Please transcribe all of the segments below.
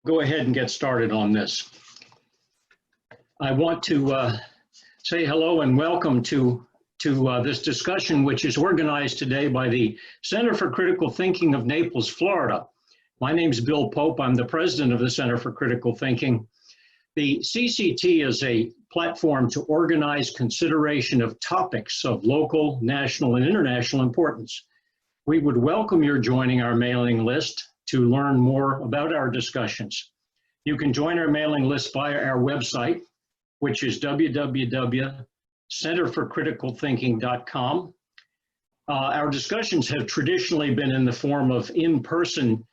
Go ahead and get started on this. I want to say hello and welcome to this discussion, which is organized today by the Center for Critical Thinking of Naples, Florida. My name is Bill Pope. I'm the president of the Center for Critical Thinking. The CCT is a platform to organize consideration of topics of local, national, and international importance. We would welcome your joining our mailing list to learn more about our discussions. You can join our mailing list via our website, which is www.centerforcriticalthinking.com. Our discussions have traditionally been in the form of in-person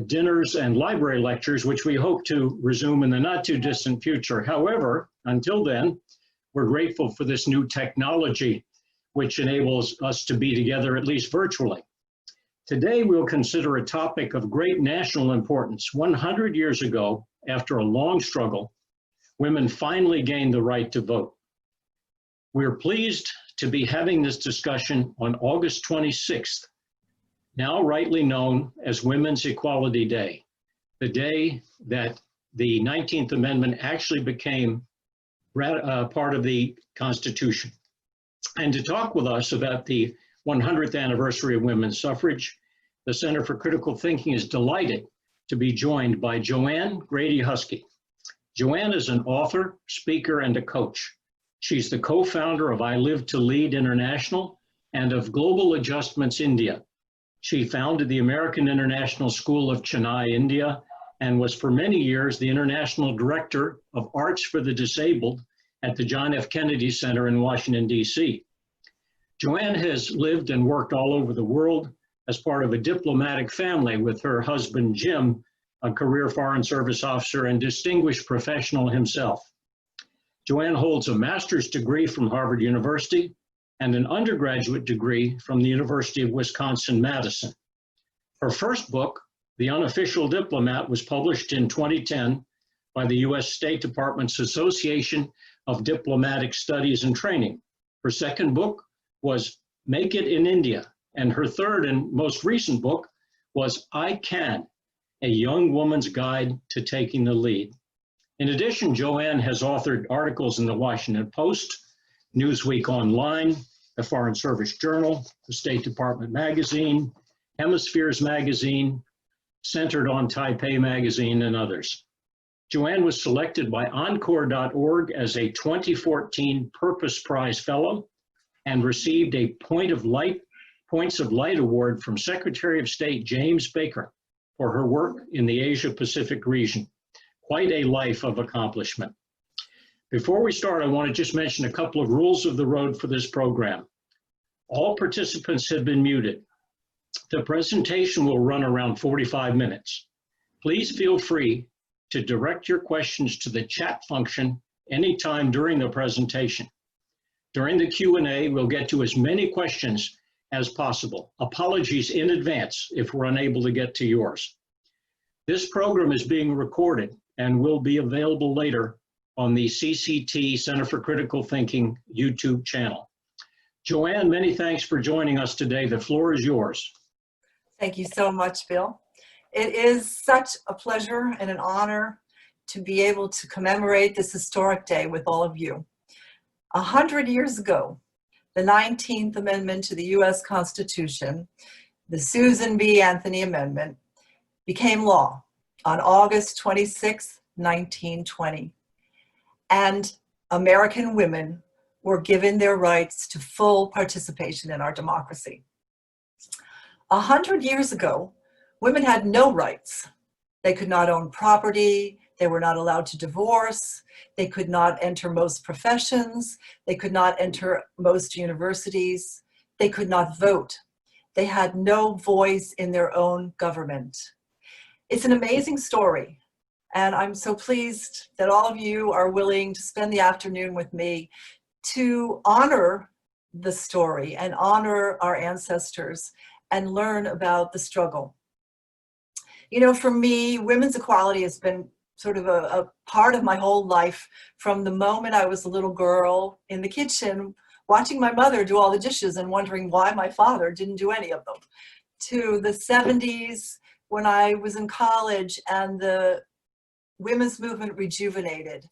dinners and library lectures, which we hope to resume in the not too distant future. However, until then, we're grateful for this new technology, which enables us to be together at least virtually. Today, we'll consider a topic of great national importance. 100 years ago, after a long struggle, women finally gained the right to vote. We're pleased to be having this discussion on August 26th, now rightly known as Women's Equality Day, the day that the 19th Amendment actually became part of the Constitution. And to talk with us about the 100th anniversary of women's suffrage, the Center for Critical Thinking is delighted to be joined by Joanne Grady-Husky. Joanne is an author, speaker, and a coach. She's the co-founder of I Live to Lead International and of Global Adjustments India. She founded the American International School of Chennai, India, and was for many years the International Director of Arts for the Disabled at the John F. Kennedy Center in Washington, D.C. Joanne has lived and worked all over the world as part of a diplomatic family with her husband, Jim, a career Foreign Service officer and distinguished professional himself. Joanne holds a master's degree from Harvard University and an undergraduate degree from the University of Wisconsin-Madison. Her first book, The Unofficial Diplomat, was published in 2010 by the U.S. State Department's Association of Diplomatic Studies and Training. Her second book was Make It in India, and her third and most recent book was I Can, a Young Woman's Guide to Taking the Lead. In addition, Joanne has authored articles in the Washington Post, Newsweek Online, the Foreign Service Journal, the State Department Magazine, Hemispheres Magazine, Centered on Taipei Magazine, and others. Joanne was selected by Encore.org as a 2014 Purpose Prize Fellow and received a Points of Light Award from Secretary of State James Baker for her work in the Asia-Pacific region. Quite a life of accomplishment. Before we start, I want to just mention a couple of rules of the road for this program. All participants have been muted. The presentation will run around 45 minutes. Please feel free to direct your questions to the chat function anytime during the presentation. During the Q&A, we'll get to as many questions as possible. Apologies in advance if we're unable to get to yours. This program is being recorded and will be available later on the CCT Center for Critical Thinking YouTube channel. Joanne, many thanks for joining us today. The floor is yours. Thank you so much, Bill. It is such a pleasure and an honor to be able to commemorate this historic day with all of you. 100 years ago, the 19th Amendment to the U.S. Constitution, the Susan B. Anthony Amendment, became law on August 26, 1920. And American women were given their rights to full participation in our democracy. 100 years ago, women had no rights. They could not own property, they were not allowed to divorce, they could not enter most professions, they could not enter most universities, they could not vote. They had no voice in their own government. It's an amazing story, and I'm so pleased that all of you are willing to spend the afternoon with me to honor the story and honor our ancestors and learn about the struggle. You know, for me, women's equality has been sort of a part of my whole life, from the moment I was a little girl in the kitchen watching my mother do all the dishes and wondering why my father didn't do any of them, to the 70s when I was in college and the women's movement rejuvenated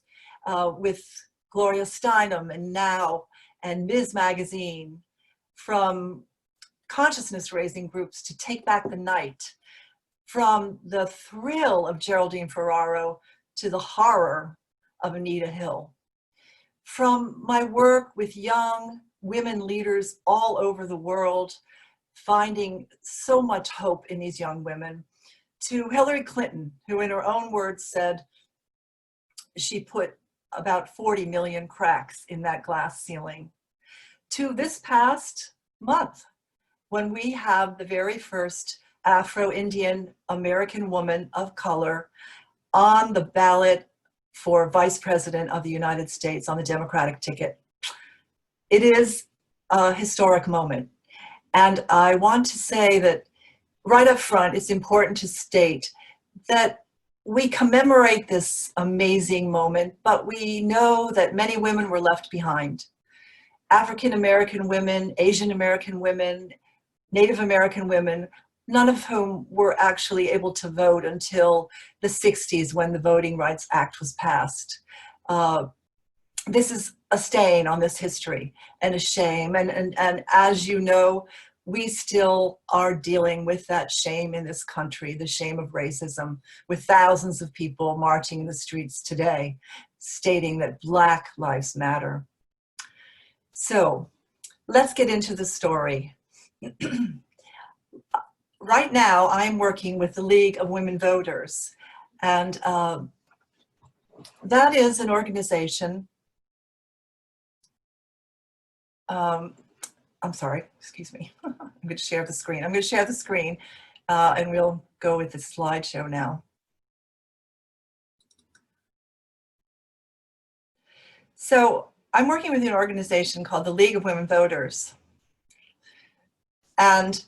with Gloria Steinem and Now and Ms. Magazine, from consciousness-raising groups to Take Back the Night, from the thrill of Geraldine Ferraro to the horror of Anita Hill. From my work with young women leaders all over the world, finding so much hope in these young women, to Hillary Clinton, who in her own words said she put about 40 million cracks in that glass ceiling, to this past month, when we have the very first Afro-Indian American woman of color on the ballot for Vice President of the United States on the Democratic ticket. It is a historic moment. And I want to say that right up front, it's important to state that we commemorate this amazing moment, but we know that many women were left behind. African American women, Asian American women, Native American women, none of whom were actually able to vote until the 60s when the Voting Rights Act was passed. This is a stain on this history and a shame. And as you know, we still are dealing with that shame in this country, the shame of racism, with thousands of people marching in the streets today, stating that Black Lives Matter. So let's get into the story. Right now, I'm working with the League of Women Voters, and that is an organization. I'm sorry, excuse me. I'm going to share the screen. I'm going to share the screen, and we'll go with the slideshow now. So I'm working with an organization called the League of Women Voters. And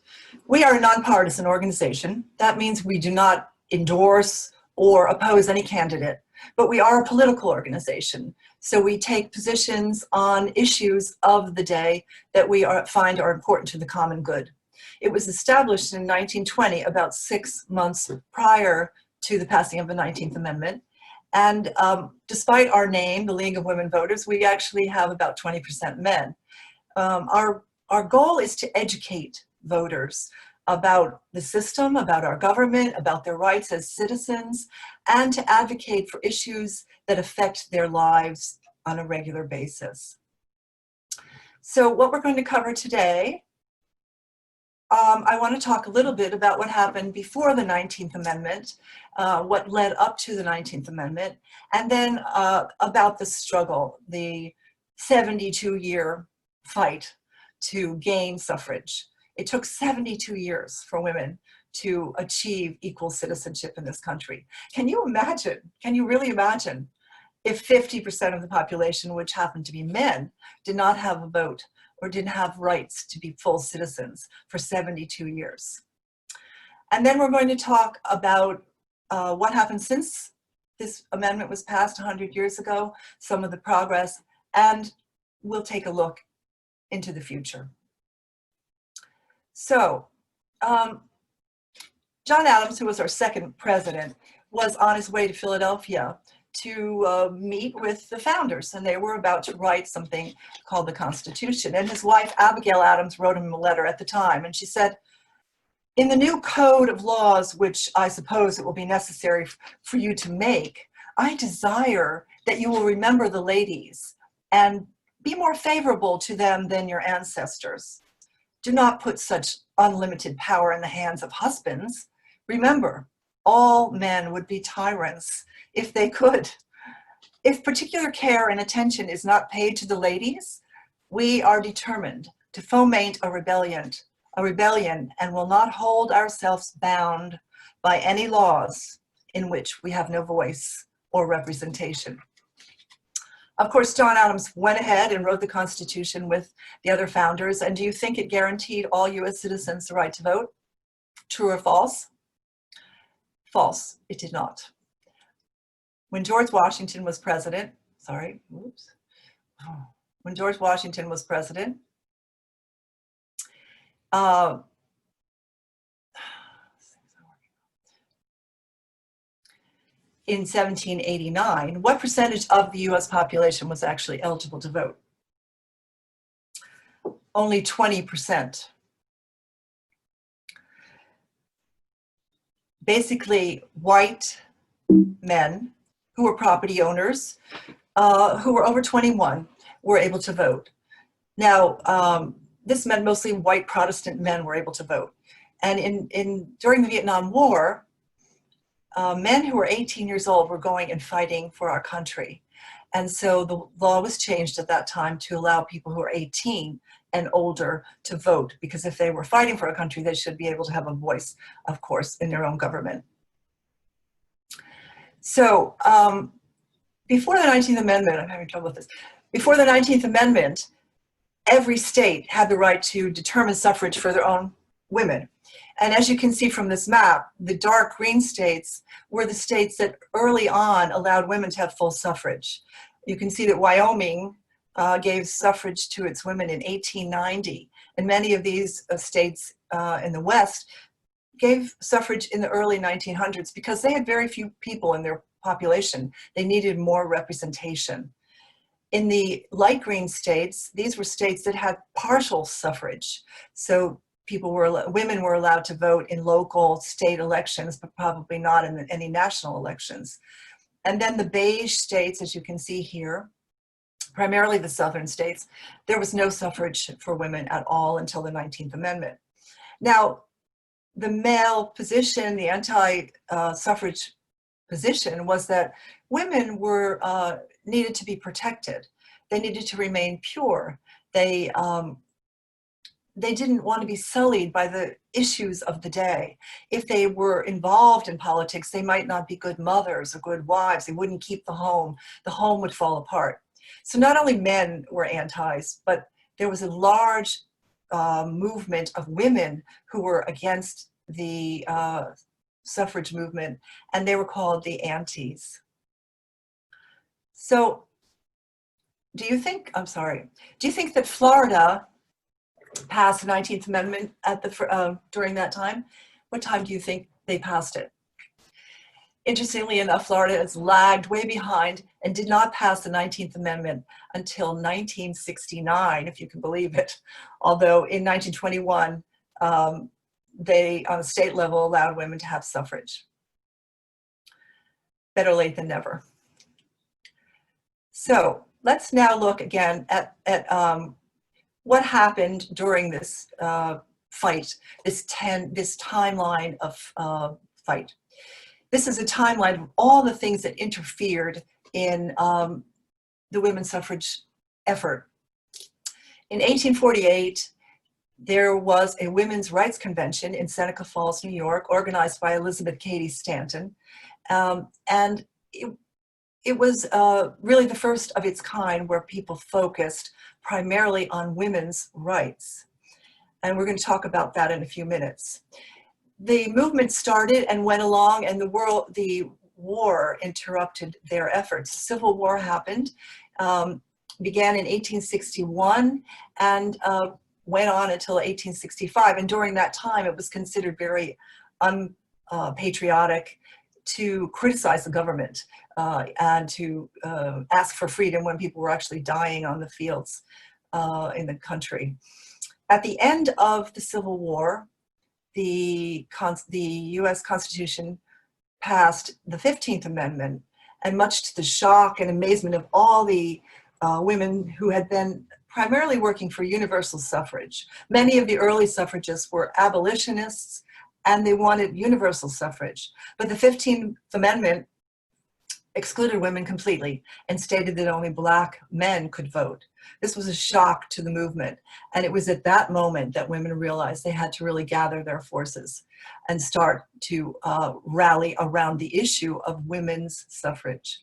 we are a nonpartisan organization. That means we do not endorse or oppose any candidate, but we are a political organization. So we take positions on issues of the day that we find are important to the common good. It was established in 1920, about 6 months prior to the passing of the 19th Amendment. And despite our name, the League of Women Voters, we actually have about 20% men. Our goal is to educate voters about the system, about our government, about their rights as citizens, and to advocate for issues that affect their lives on a regular basis. So what we're going to cover today, I want to talk a little bit about what happened before the 19th Amendment, what led up to the 19th Amendment, and then about the struggle, the 72-year fight to gain suffrage. It took 72 years for women to achieve equal citizenship in this country. Can you imagine, can you really imagine if 50% of the population, which happened to be men, did not have a vote or didn't have rights to be full citizens for 72 years? And then we're going to talk about what happened since this amendment was passed 100 years ago, some of the progress, and we'll take a look into the future. So, John Adams, who was our second president, was on his way to Philadelphia to meet with the founders, and they were about to write something called the Constitution. And his wife, Abigail Adams, wrote him a letter at the time, and she said, "In the new code of laws, which I suppose it will be necessary for you to make, I desire that you will remember the ladies and be more favorable to them than your ancestors. Do not put such unlimited power in the hands of husbands. Remember, all men would be tyrants if they could. If particular care and attention is not paid to the ladies, we are determined to foment a rebellion and will not hold ourselves bound by any laws in which we have no voice or representation." Of course, John Adams went ahead and wrote the Constitution with the other founders. And do you think it guaranteed all US citizens the right to vote? True or false? False, it did not. When George Washington was president, when George Washington was president, in 1789, what percentage of the US population was actually eligible to vote? Only 20%. Basically, white men who were property owners, who were over 21, were able to vote. Now, this meant mostly white Protestant men were able to vote. And during the Vietnam War, men who were 18 years old were going and fighting for our country. And so the law was changed at that time to allow people who are 18 and older to vote, because if they were fighting for a country, they should be able to have a voice, of course, in their own government. So before the 19th Amendment, I'm having trouble with this, before the 19th Amendment, every state had the right to determine suffrage for their own women. And as you can see from this map, the dark green states were the states that early on allowed women to have full suffrage. You can see that Wyoming gave suffrage to its women in 1890. And many of these states in the West gave suffrage in the early 1900s because they had very few people in their population. They needed more representation. In the light green states, these were states that had partial suffrage. So women were allowed to vote in local state elections, but probably not in any national elections. And then the beige states, as you can see here, primarily the southern states, there was no suffrage for women at all until the 19th Amendment. Now, the male position, the anti-suffrage position, was that women were needed to be protected. They needed to remain pure. They didn't want to be sullied by the issues of the day. If they were involved in politics, they might not be good mothers or good wives. They wouldn't keep the home. The home would fall apart. So not only men were antis, but there was a large movement of women who were against the suffrage movement, and they were called the antis. So do you think that Florida passed the 19th Amendment during that time? What time do you think they passed it? Interestingly enough, Florida has lagged way behind and did not pass the 19th Amendment until 1969, if you can believe it. Although in 1921, they, on a state level, allowed women to have suffrage. Better late than never. So let's now look again at what happened during this fight, this timeline of fight. This is a timeline of all the things that interfered in the women's suffrage effort. In 1848, there was a women's rights convention in Seneca Falls, New York, organized by Elizabeth Cady Stanton. And it was really the first of its kind where people focused primarily on women's rights. And we're going to talk about that in a few minutes. The movement started and went along, and the war interrupted their efforts. The Civil War happened, began in 1861, and went on until 1865. And during that time, it was considered very unpatriotic to criticize the government and to ask for freedom when people were actually dying on the fields in the country. At the end of the Civil War, the US Constitution passed the 15th Amendment, and much to the shock and amazement of all the women who had been primarily working for universal suffrage. Many of the early suffragists were abolitionists, and they wanted universal suffrage. But the 15th Amendment excluded women completely and stated that only Black men could vote. This was a shock to the movement. And it was at that moment that women realized they had to really gather their forces and start to rally around the issue of women's suffrage.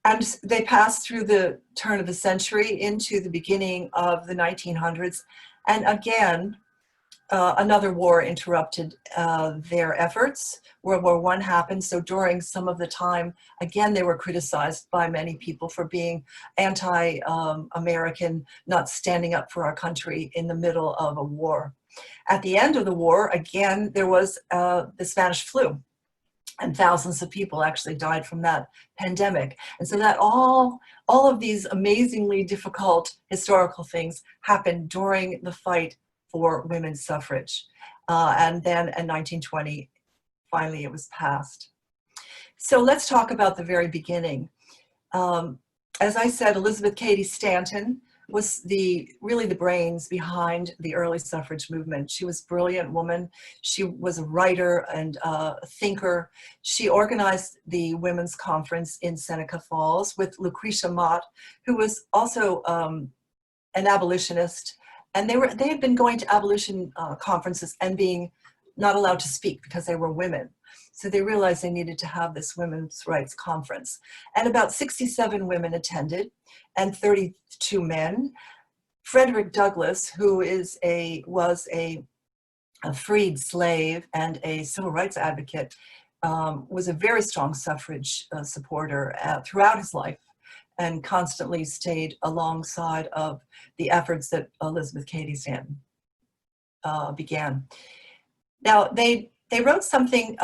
And they passed through the turn of the century into the beginning of the 1900s. And again, another war interrupted their efforts. World War I happened, so during some of the time, again, they were criticized by many people for being anti-American, not standing up for our country in the middle of a war. At the end of the war, again, there was the Spanish flu. and thousands of people actually died from that pandemic. And so that all of these amazingly difficult historical things happened during the fight for women's suffrage. And then in 1920, finally it was passed. So let's talk about the very beginning. As I said, Elizabeth Cady Stanton was really the brains behind the early suffrage movement. She was a brilliant woman. She was a writer and a thinker. She organized the women's conference in Seneca Falls with Lucretia Mott, who was also an abolitionist. And they had been going to abolition conferences and being not allowed to speak because they were women. So they realized they needed to have this women's rights conference. And about 67 women attended and 32 men. Frederick Douglass, who was a freed slave and a civil rights advocate, was a very strong suffrage supporter throughout his life and constantly stayed alongside of the efforts that Elizabeth Cady Stanton began. Now, they wrote something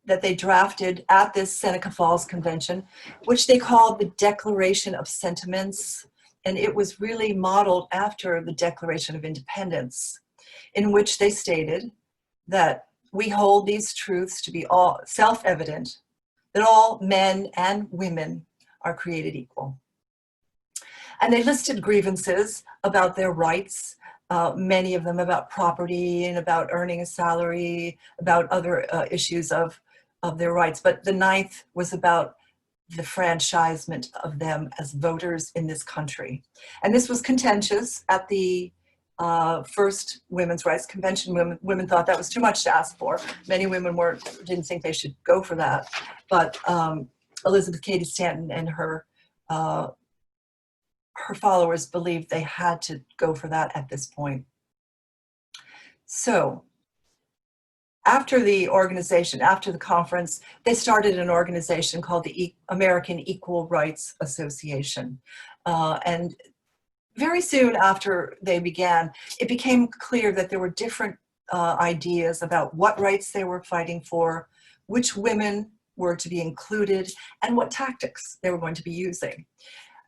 that they drafted at this Seneca Falls Convention, which they called the Declaration of Sentiments, and it was really modeled after the Declaration of Independence, in which they stated that we hold these truths to be all self-evident, that all men and women are created equal. And they listed grievances about their rights, many of them about property and about earning a salary, about other issues of their rights. But the ninth was about the enfranchisement of them as voters in this country. And this was contentious at the first Women's Rights Convention. Women thought that was too much to ask for. Many women didn't think they should go for that. But Elizabeth Cady Stanton and her followers believed they had to go for that at this point. So after the conference, they started an organization called the American Equal Rights Association. And very soon after they began, it became clear that there were different ideas about what rights they were fighting for, which women were to be included, and what tactics they were going to be using.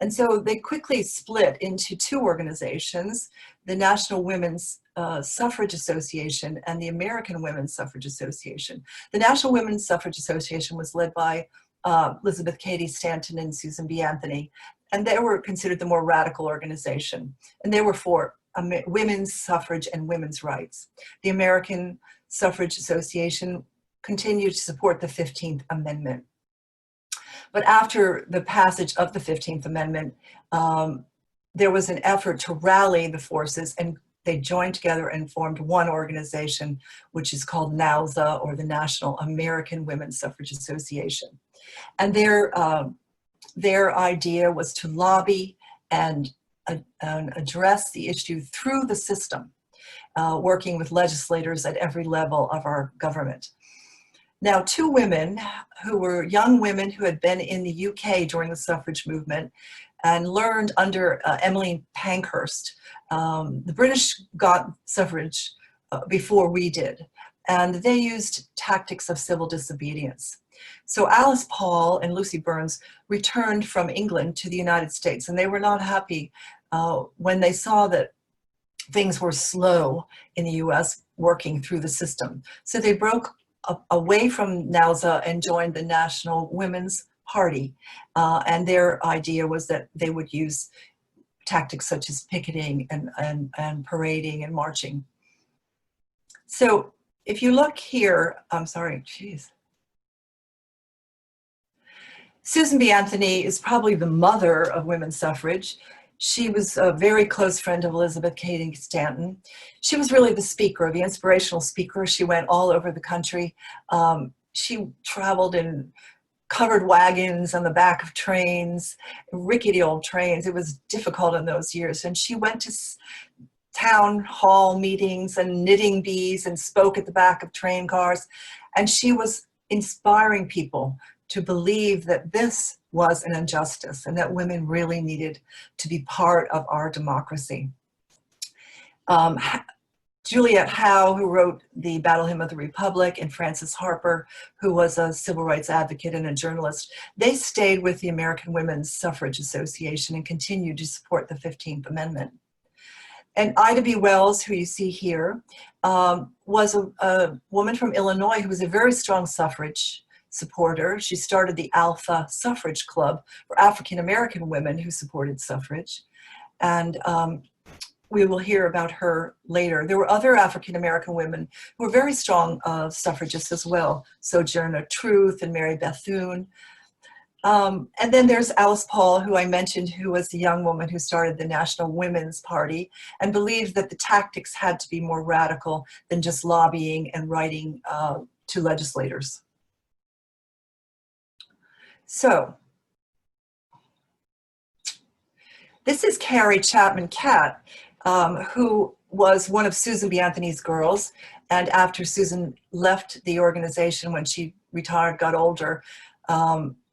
And so they quickly split into two organizations, the National Women's Suffrage Association and the American Women's Suffrage Association. The National Women's Suffrage Association was led by Elizabeth Cady Stanton and Susan B. Anthony, and they were considered the more radical organization. And they were for women's suffrage and women's rights. The American Suffrage Association continued to support the 15th Amendment. But after the passage of the 15th Amendment, there was an effort to rally the forces, and they joined together and formed one organization, which is called NAWSA, or the National American Women's Suffrage Association. And their idea was to lobby and address the issue through the system, working with legislators at every level of our government. Now, two women who were young women who had been in the UK during the suffrage movement and learned under Emmeline Pankhurst. The British got suffrage before we did, and they used tactics of civil disobedience. So Alice Paul and Lucy Burns returned from England to the United States, and they were not happy when they saw that things were slow in the US working through the system. So they broke away from NAWSA and joined the National Women's Party. And their idea was that they would use tactics such as picketing and parading and marching. So if you look here, I'm sorry, geez. Susan B. Anthony is probably the mother of women's suffrage. She was a very close friend of Elizabeth Cady Stanton. She was really the speaker, the inspirational speaker. She went all over the country. She traveled in covered wagons on the back of trains, rickety old trains. It was difficult in those years. And she went to town hall meetings and knitting bees and spoke at the back of train cars. And she was inspiring people to believe that this was an injustice and that women really needed to be part of our democracy. Juliet Howe, who wrote the Battle Hymn of the Republic, and Frances Harper, who was a civil rights advocate and a journalist. They stayed with the American Women's Suffrage Association and continued to support the 15th Amendment. And Ida B. Wells, who you see here, was a woman from Illinois who was a very strong suffrage supporter. She started the Alpha Suffrage Club for African American women who supported suffrage. And we will hear about her later. There were other African American women who were very strong suffragists as well. Sojourner Truth and Mary Bethune. And then there's Alice Paul, who I mentioned, who was the young woman who started the National Women's Party and believed that the tactics had to be more radical than just lobbying and writing to legislators. So, this is Carrie Chapman Catt, who was one of Susan B. Anthony's girls. And after Susan left the organization when she retired, got older,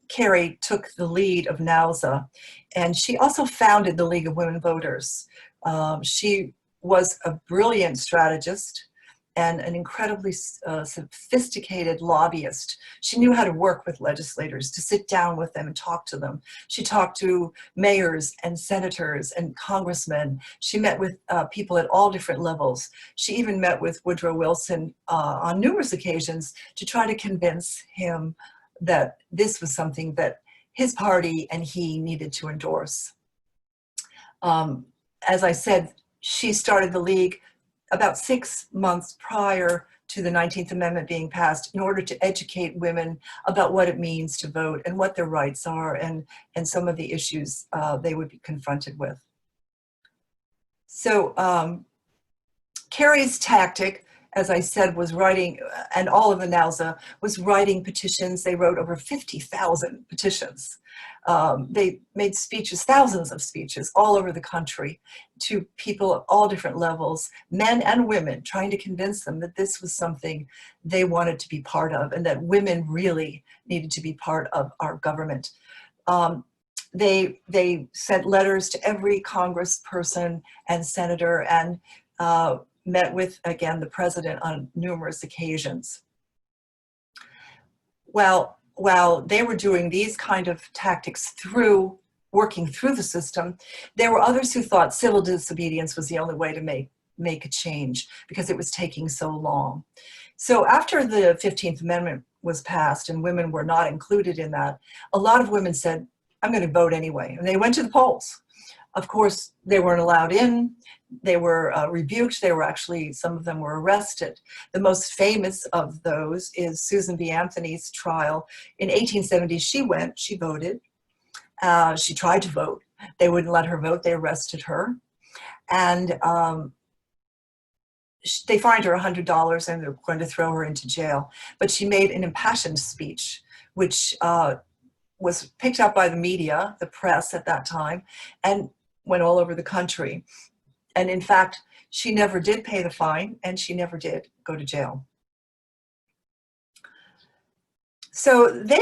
Carrie took the lead of NAWSA, and she also founded the League of Women Voters. She was a brilliant strategist and an incredibly sophisticated lobbyist. She knew how to work with legislators, to sit down with them and talk to them. She talked to mayors and senators and congressmen. She met with people at all different levels. She even met with Woodrow Wilson on numerous occasions to try to convince him that this was something that his party and he needed to endorse. As I said, she started the League about 6 months prior to the 19th Amendment being passed in order to educate women about what it means to vote and what their rights are and some of the issues they would be confronted with. So Carrie's tactic, as I said, was writing, and all of the NAWSA was writing petitions. They wrote over 50,000 petitions. They made speeches, thousands of speeches all over the country to people at all different levels, men and women, trying to convince them that this was something they wanted to be part of and that women really needed to be part of our government. They sent letters to every congressperson and senator and met with, again, the president on numerous occasions. While they were doing these kind of tactics working through the system, there were others who thought civil disobedience was the only way to make a change because it was taking so long. So after the 15th Amendment was passed and women were not included in that, a lot of women said, I'm going to vote anyway. And they went to the polls. Of course, they weren't allowed in. They were rebuked. They were actually, some of them were arrested. The most famous of those is Susan B. Anthony's trial. In 1870, she went, she voted. She tried to vote. They wouldn't let her vote. They arrested her. And they fined her $100 and they're going to throw her into jail. But she made an impassioned speech, which was picked up by the media, the press at that time, and went all over the country. And in fact, she never did pay the fine and she never did go to jail. So they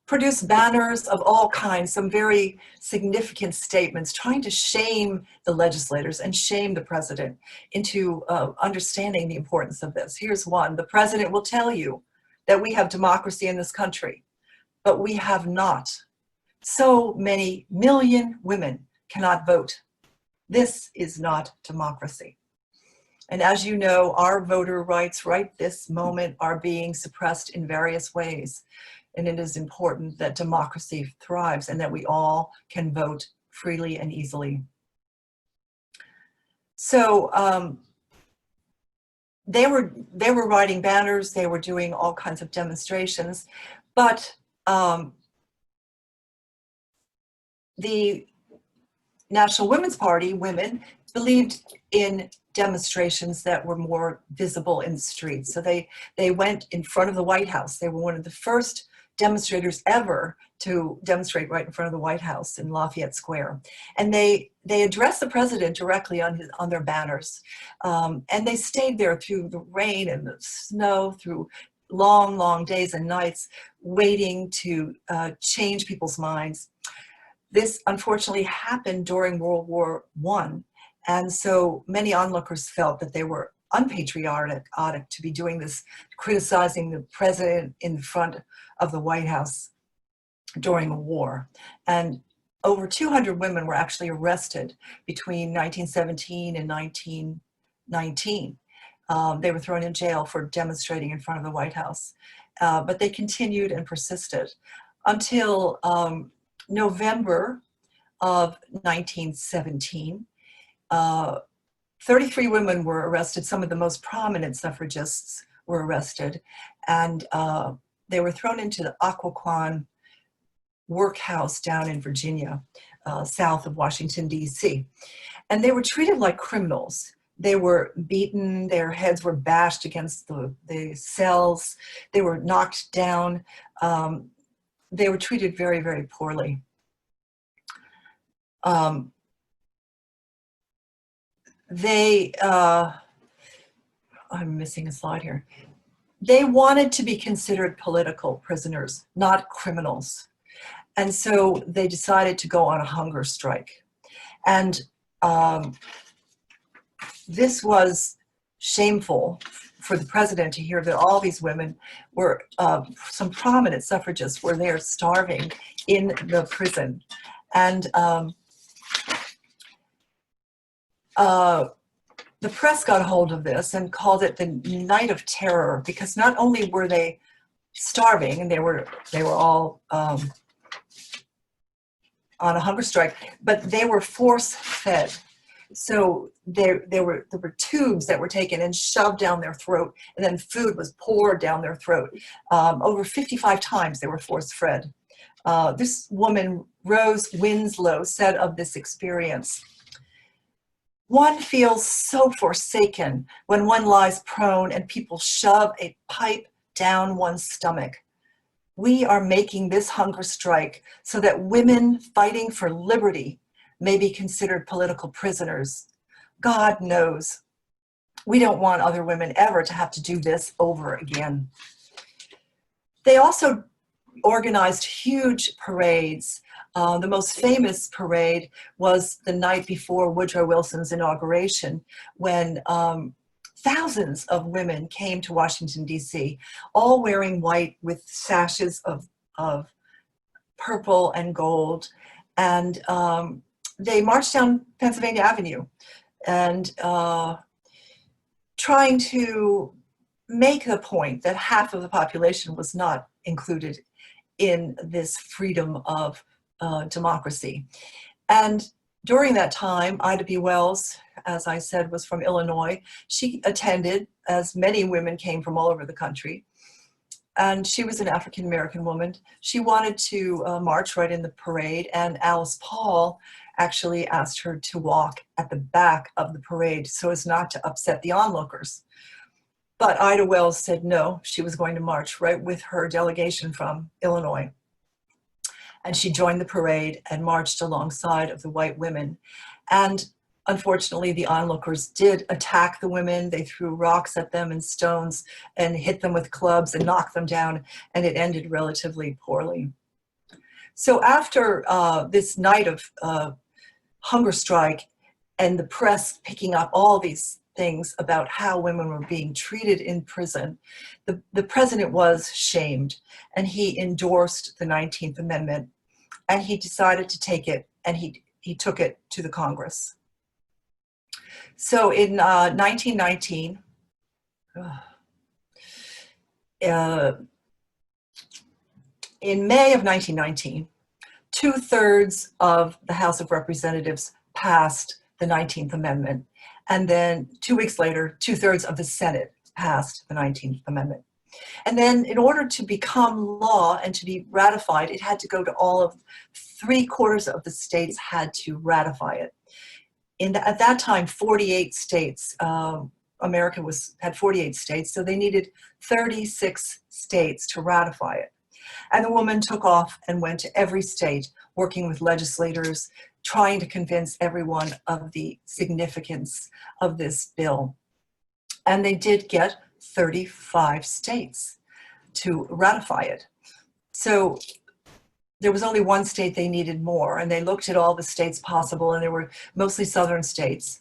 produced banners of all kinds, some very significant statements trying to shame the legislators and shame the president into understanding the importance of this. Here's one: the president will tell you that we have democracy in this country, but we have not. So many million women cannot vote. This is not democracy. And as you know, our voter rights right this moment are being suppressed in various ways. And it is important that democracy thrives and that we all can vote freely and easily. So they were writing banners, they were doing all kinds of demonstrations, but the National Women's Party, women, believed in demonstrations that were more visible in the streets. So they went in front of the White House. They were one of the first demonstrators ever to demonstrate right in front of the White House in Lafayette Square. And they addressed the president directly on their banners. And they stayed there through the rain and the snow, through long, long days and nights, waiting to change people's minds. This unfortunately happened during World War I, and so many onlookers felt that they were unpatriotic to be doing this, criticizing the president in front of the White House during a war. And over 200 women were actually arrested between 1917 and 1919. They were thrown in jail for demonstrating in front of the White House. But they continued and persisted until November of 1917. 33 women were arrested. Some of the most prominent suffragists were arrested, and they were thrown into the Occoquan workhouse down in Virginia, south of Washington, D.C. And they were treated like criminals. They were beaten, their heads were bashed against the cells, they were knocked down. They were treated very, very poorly. I'm missing a slide here. They wanted to be considered political prisoners, not criminals. And so they decided to go on a hunger strike. And this was shameful for the president to hear that all these women were, some prominent suffragists were there starving in the prison. And the press got a hold of this and called it the Night of Terror, because not only were they starving, and they were all on a hunger strike, but they were force-fed. So there were tubes that were taken and shoved down their throat, and then food was poured down their throat. Over 55 times they were force-fed. This woman, Rose Winslow, said of this experience, "One feels so forsaken when one lies prone and people shove a pipe down one's stomach. We are making this hunger strike so that women fighting for liberty may be considered political prisoners. God knows, we don't want other women ever to have to do this over again." They also organized huge parades. The most famous parade was the night before Woodrow Wilson's inauguration, when thousands of women came to Washington, D.C., all wearing white with sashes of purple and gold. And they marched down Pennsylvania Avenue and trying to make the point that half of the population was not included in this freedom of democracy. And during that time, Ida B. Wells, as I said, was from Illinois. She attended, as many women came from all over the country. And she was an African-American woman. She wanted to march right in the parade, and Alice Paul actually asked her to walk at the back of the parade so as not to upset the onlookers. But Ida Wells said no, she was going to march right with her delegation from Illinois. And she joined the parade and marched alongside of the white women. And unfortunately, the onlookers did attack the women. They threw rocks at them and stones and hit them with clubs and knocked them down, and it ended relatively poorly. So after this night of hunger strike and the press picking up all these things about how women were being treated in prison, the president was shamed, and he endorsed the 19th Amendment, and he decided to take it, and he took it to the Congress. So in 1919, in May of 1919, 2/3 of the House of Representatives passed the 19th Amendment. And then 2 weeks later, 2/3 of the Senate passed the 19th Amendment. And then in order to become law and to be ratified, it had to go to all of 3/4 of the states had to ratify it. At that time, 48 states, America had 48 states, so they needed 36 states to ratify it. And the woman took off and went to every state, working with legislators, trying to convince everyone of the significance of this bill. And they did get 35 states to ratify it. So there was only one state they needed more, and they looked at all the states possible, and they were mostly southern states.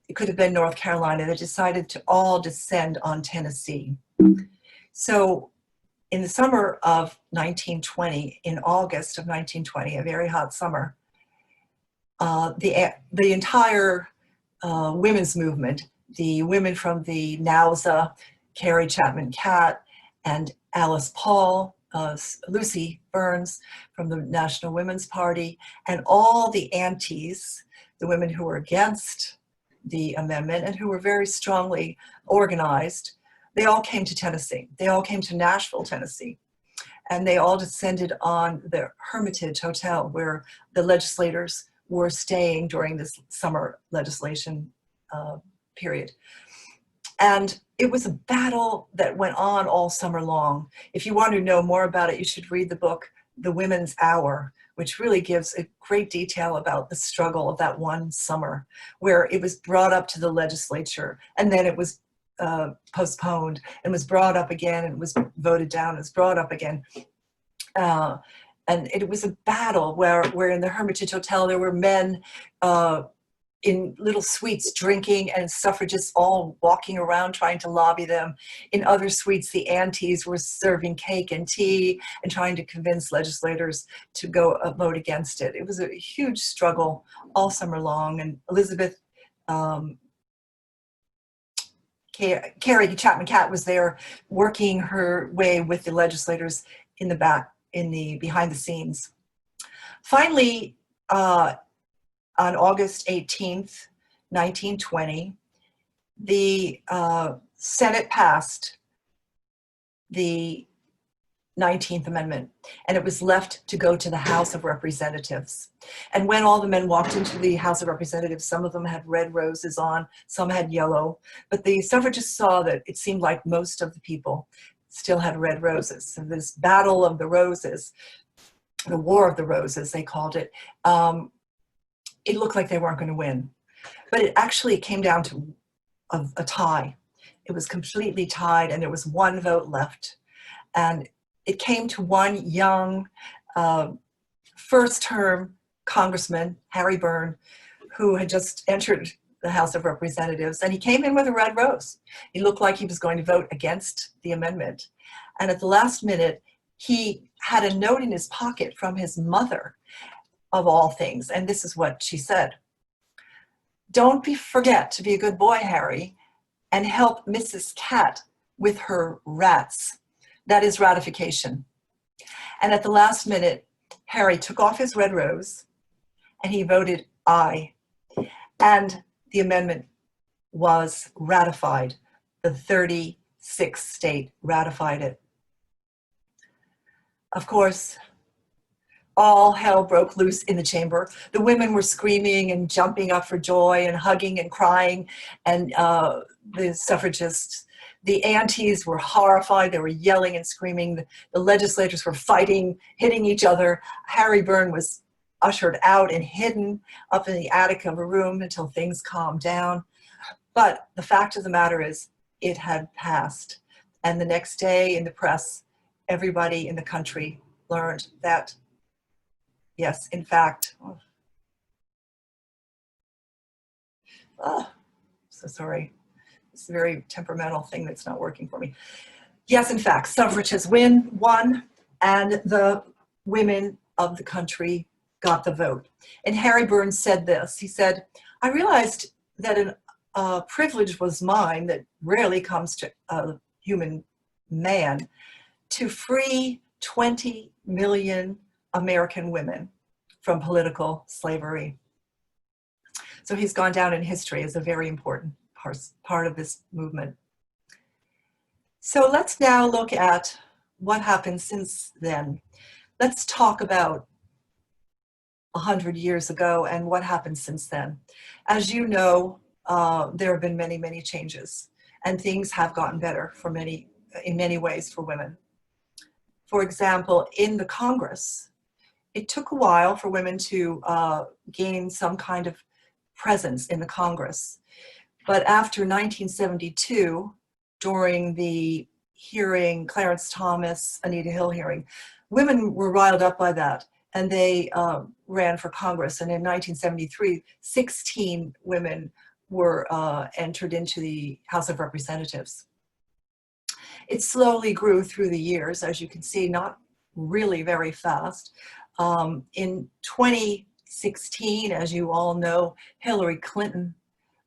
it could have been North Carolina. They decided to all descend on Tennessee. So in the summer of 1920, in August of 1920, a very hot summer, the entire women's movement, the women from the NAUSA, Carrie Chapman Catt, and Alice Paul, Lucy Burns from the National Women's Party, and all the aunties, the women who were against the amendment and who were very strongly organized, they all came to Tennessee. They all came to Nashville, Tennessee. And they all descended on the Hermitage Hotel where the legislators were staying during this summer legislation period. And it was a battle that went on all summer long. If you want to know more about it, you should read the book, The Women's Hour, which really gives a great detail about the struggle of that one summer, where it was brought up to the legislature, and then it was postponed, and was brought up again, and was voted down, and was brought up again. And it was a battle where in the Hermitage Hotel, there were men in little suites drinking, and suffragists all walking around trying to lobby them. In other suites, the aunties were serving cake and tea and trying to convince legislators to go vote against it. It was a huge struggle all summer long, and Elizabeth Carrie Chapman Catt was there working her way with the legislators in the back, behind the scenes. Finally, on August 18th, 1920, the Senate passed the 19th Amendment, and it was left to go to the House of Representatives. And when all the men walked into the House of Representatives, some of them had red roses on, some had yellow, but the suffragists saw that it seemed like most of the people still had red roses. So this battle of the roses, the War of the Roses, they called it, it looked like they weren't going to win. But it actually came down to a tie. It was completely tied, and there was one vote left. And it came to one young first-term congressman, Harry Byrne, who had just entered the House of Representatives, and he came in with a red rose. He looked like he was going to vote against the amendment. And at the last minute, he had a note in his pocket from his mother, of all things, and this is what she said: "Don't forget to be a good boy, Harry, and help Mrs. Catt with her rats." That is ratification. And at the last minute, Harry took off his red rose and he voted aye. And the amendment was ratified. The 36th state ratified it. Of course, all hell broke loose in the chamber. The women were screaming and jumping up for joy and hugging and crying, and the suffragists, the aunties were horrified. They were yelling and screaming. The legislators were fighting, hitting each other. Harry Byrne was ushered out and hidden up in the attic of a room until things calmed down. But the fact of the matter is, it had passed. And the next day in the press, everybody in the country learned that, yes, in fact, so sorry. It's a very temperamental thing that's not working for me. Yes, in fact, suffrage has won, and the women of the country got the vote. And Harry Byrne said this. He said, "I realized that a privilege was mine that rarely comes to a human man, to free 20 million American women from political slavery." So he's gone down in history as a very important part of this movement. So let's now look at what happened since then. Let's talk about 100 years ago and what happened since then. As you know, there have been many, many changes, and things have gotten better in many ways for women. For example, in the Congress, it took a while for women to gain some kind of presence in the Congress. But after 1972, during the hearing, Clarence Thomas, Anita Hill hearing, women were riled up by that, and they ran for Congress. And in 1973, 16 women were entered into the House of Representatives. It slowly grew through the years, as you can see, not really very fast. In 2016, as you all know, Hillary Clinton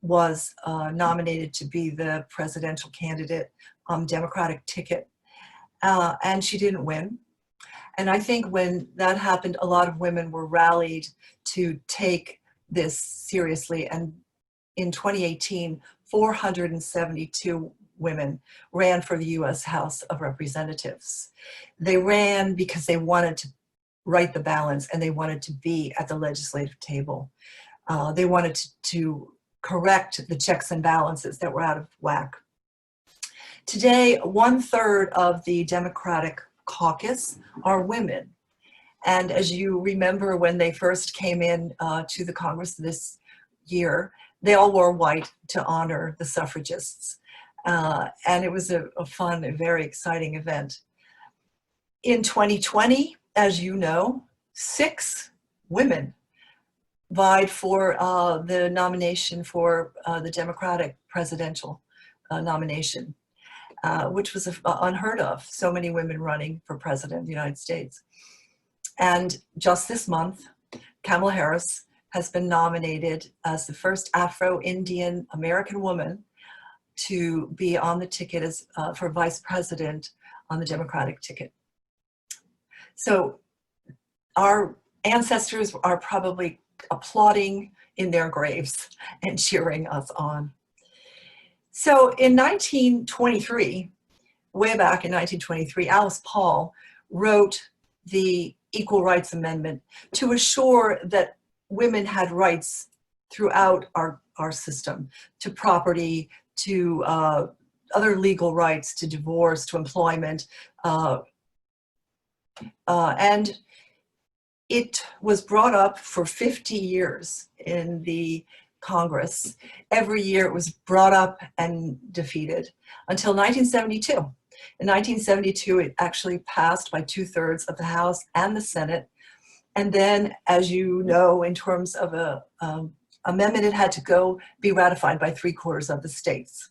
was nominated to be the presidential candidate on the Democratic ticket, and she didn't win. And I think when that happened, a lot of women were rallied to take this seriously. And in 2018, 472 women ran for the US House of Representatives. They ran because they wanted to right the balance and they wanted to be at the legislative table. They wanted to correct the checks and balances that were out of whack. Today, 1/3 of the Democratic caucus are women. And as you remember, when they first came in to the Congress this year, they all wore white to honor the suffragists. And it was a fun and very exciting event. In 2020, as you know, 6 women vied for the nomination for the Democratic presidential nomination, which was unheard of. So many women running for president of the United States. And just this month, Kamala Harris has been nominated as the first Afro-Indian American woman to be on the ticket as, for vice president on the Democratic ticket. So our ancestors are probably applauding in their graves and cheering us on. So in 1923, way back in 1923, Alice Paul wrote the Equal Rights Amendment to assure that women had rights throughout our system, to property, to other legal rights, to divorce, to employment. And it was brought up for 50 years in the Congress. Every year it was brought up and defeated until 1972. In 1972, it actually passed by 2/3 of the House and the Senate. And then, as you know, in terms of an amendment, it had to go be ratified by 3/4 of the states.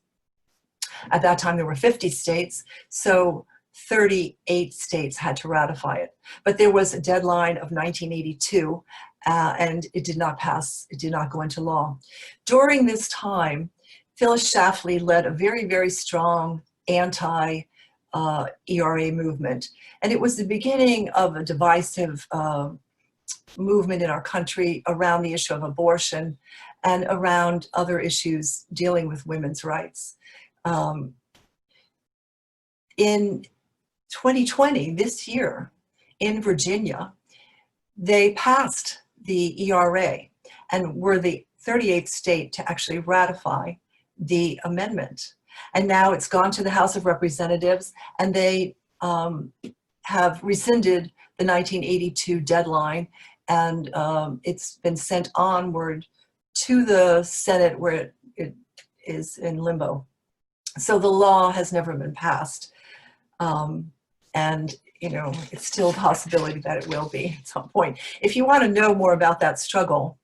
At that time, there were 50 states, so 38 states had to ratify it. But there was a deadline of 1982, and it did not pass, it did not go into law. During this time, Phyllis Schlafly led a very, very strong anti-ERA movement. And it was the beginning of a divisive movement in our country around the issue of abortion and around other issues dealing with women's rights. In 2020, this year, in Virginia, they passed the ERA and were the 38th state to actually ratify the amendment. And now it's gone to the House of Representatives, and they have rescinded the 1982 deadline, and it's been sent onward to the Senate, where it is in limbo. So the law has never been passed. And you know, it's still a possibility that it will be at some point. If you want to know more about that struggle,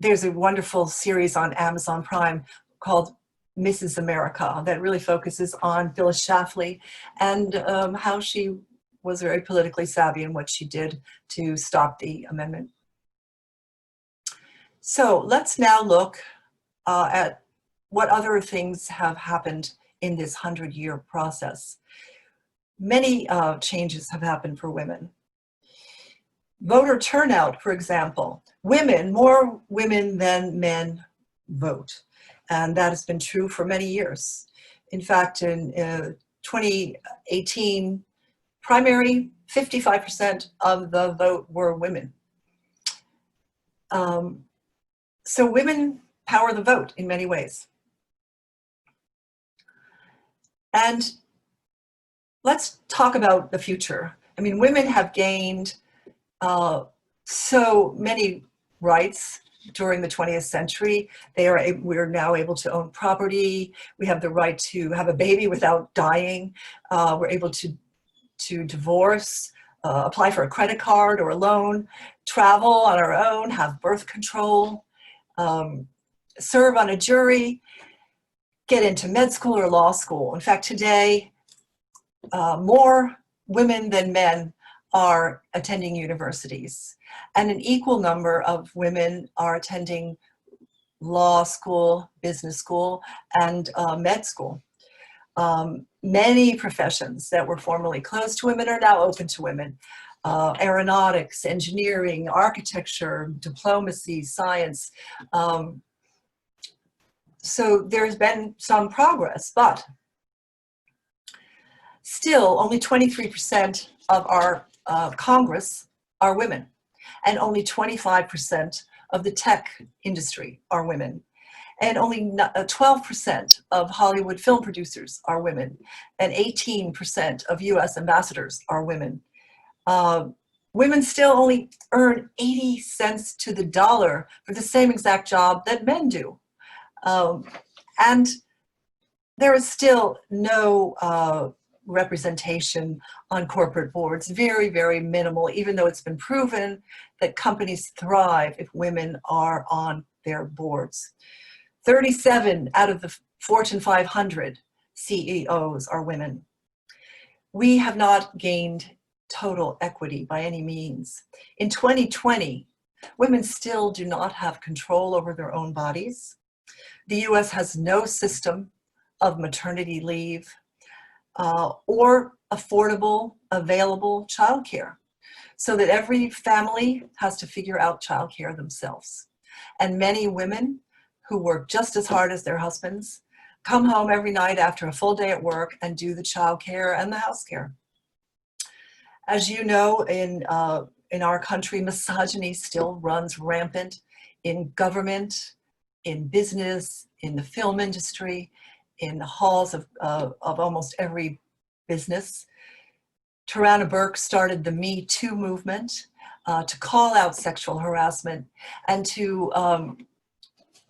there's a wonderful series on Amazon Prime called Mrs. America that really focuses on Phyllis Schlafly and how she was very politically savvy in what she did to stop the amendment. So let's now look at what other things have happened in this 100-year process. Many changes have happened for women. Voter turnout, for example. More women than men vote. And that has been true for many years. In fact, in 2018 primary, 55% of the vote were women. So women power the vote in many ways. And let's talk about the future. I mean, women have gained so many rights during the 20th century. We're now able to own property. We have the right to have a baby without dying. We're able to divorce, apply for a credit card or a loan, travel on our own, have birth control. serve on a jury, get into med school or law school. In fact, today, more women than men are attending universities, and an equal number of women are attending law school, business school, and med school. Many professions that were formerly closed to women are now open to women. Aeronautics, engineering, architecture, diplomacy, science. So there's been some progress, but still only 23% of our Congress are women, and only 25% of the tech industry are women. And only 12% of Hollywood film producers are women, and 18% of US ambassadors are women. Women still only earn 80 cents to the dollar for the same exact job that men do. And there is still no representation on corporate boards, very, very minimal, even though it's been proven that companies thrive if women are on their boards. 37 out of the Fortune 500 CEOs are women. We have not gained total equity by any means. In 2020, women still do not have control over their own bodies. The US has no system of maternity leave or affordable, available childcare, so that every family has to figure out childcare themselves. And many women who work just as hard as their husbands come home every night after a full day at work and do the childcare and the house care. As you know, in our country, misogyny still runs rampant in government, in business, in the film industry, in the halls of almost every business. Tarana Burke started the Me Too movement to call out sexual harassment and to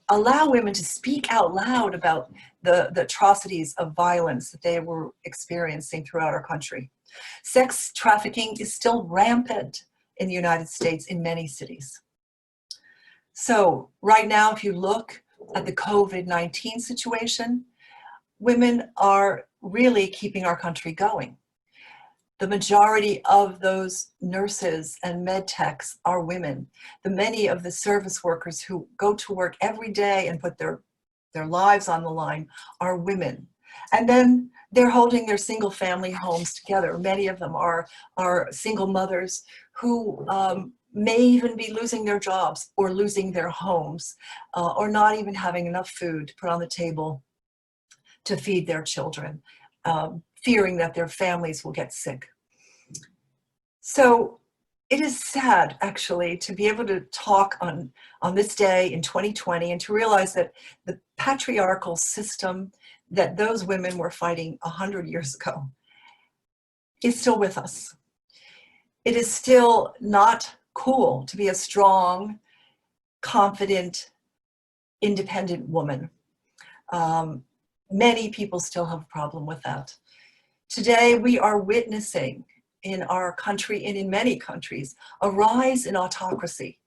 allow women to speak out loud about the atrocities of violence that they were experiencing throughout our country. Sex trafficking is still rampant in the United States in many cities. So right now, if you look at the COVID-19 situation, women are really keeping our country going. The majority of those nurses and med techs are women. The many of the service workers who go to work every day and put their lives on the line are women. And then they're holding their single family homes together. Many of them are single mothers who may even be losing their jobs or losing their homes or not even having enough food to put on the table to feed their children, fearing that their families will get sick. So it is sad, actually, to be able to talk on this day in 2020 and to realize that the patriarchal system that those women were fighting 100 years ago is still with us. It is still not cool to be a strong, confident, independent woman. Many people still have a problem with that. Today, we are witnessing in our country and in many countries a rise in autocracy,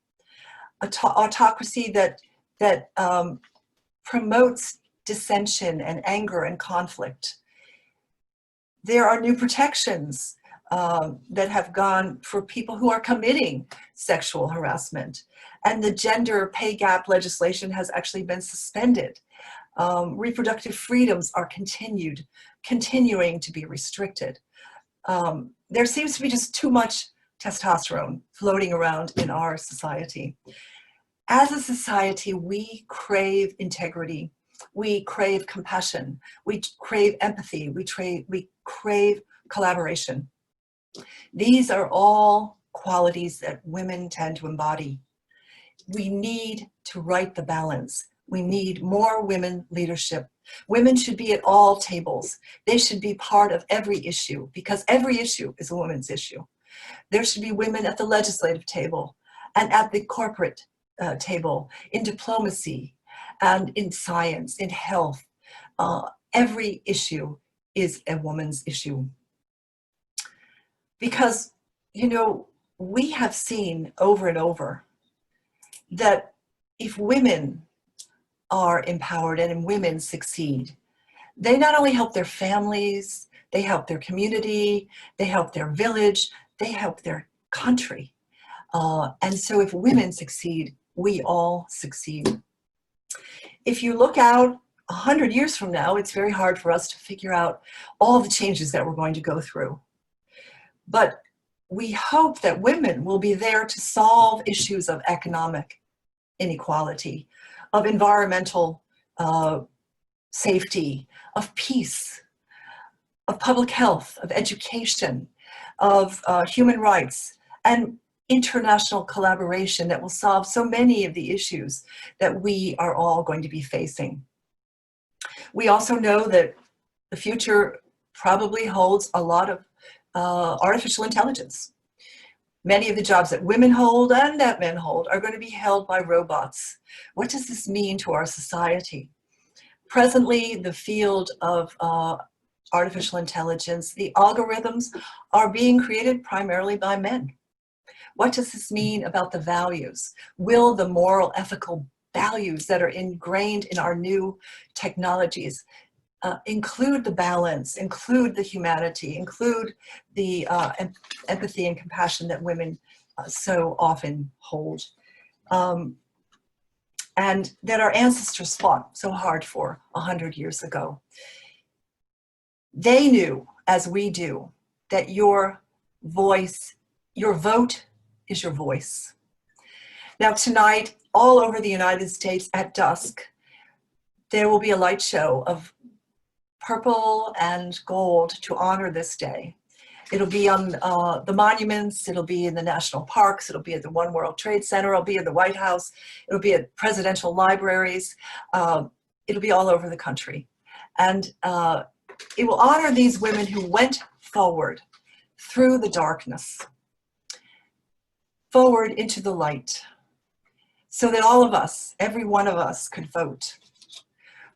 autocracy that promotes dissension and anger and conflict. There are new protections that have gone for people who are committing sexual harassment, and the gender pay gap legislation has actually been suspended. Reproductive freedoms are continuing to be restricted. There seems to be just too much testosterone floating around in our society. As a society, we crave integrity, we crave compassion, we crave empathy, we crave collaboration. These are all qualities that women tend to embody. We need to right the balance. We need more women leadership. Women should be at all tables. They should be part of every issue because every issue is a woman's issue. There should be women at the legislative table and at the corporate table, in diplomacy and in science, in health. Every issue is a woman's issue. Because, you know, we have seen over and over that if women are empowered and women succeed, they not only help their families, they help their community, they help their village, they help their country. And so if women succeed, we all succeed. If you look out 100 years from now, it's very hard for us to figure out all the changes that we're going to go through. But we hope that women will be there to solve issues of economic inequality, of environmental safety, of peace, of public health, of education, of human rights, and international collaboration that will solve so many of the issues that we are all going to be facing. We also know that the future probably holds a lot of artificial intelligence. Many of the jobs that women hold and that men hold are going to be held by robots. What does this mean to our society? Presently, the field of artificial intelligence, the algorithms are being created primarily by men. What does this mean about the values? Will the moral, ethical values that are ingrained in our new technologies include the balance, include the humanity, include the empathy and compassion that women so often hold, and that our ancestors fought so hard for 100 years ago? They knew, as we do, that your voice, your vote is your voice. Now tonight, all over the United States at dusk, there will be a light show of purple and gold to honor this day. It'll be on the monuments, it'll be in the national parks, it'll be at the One World Trade Center, it'll be at the White House, it'll be at presidential libraries, it'll be all over the country. And it will honor these women who went forward through the darkness, forward into the light, so that all of us, every one of us, could vote.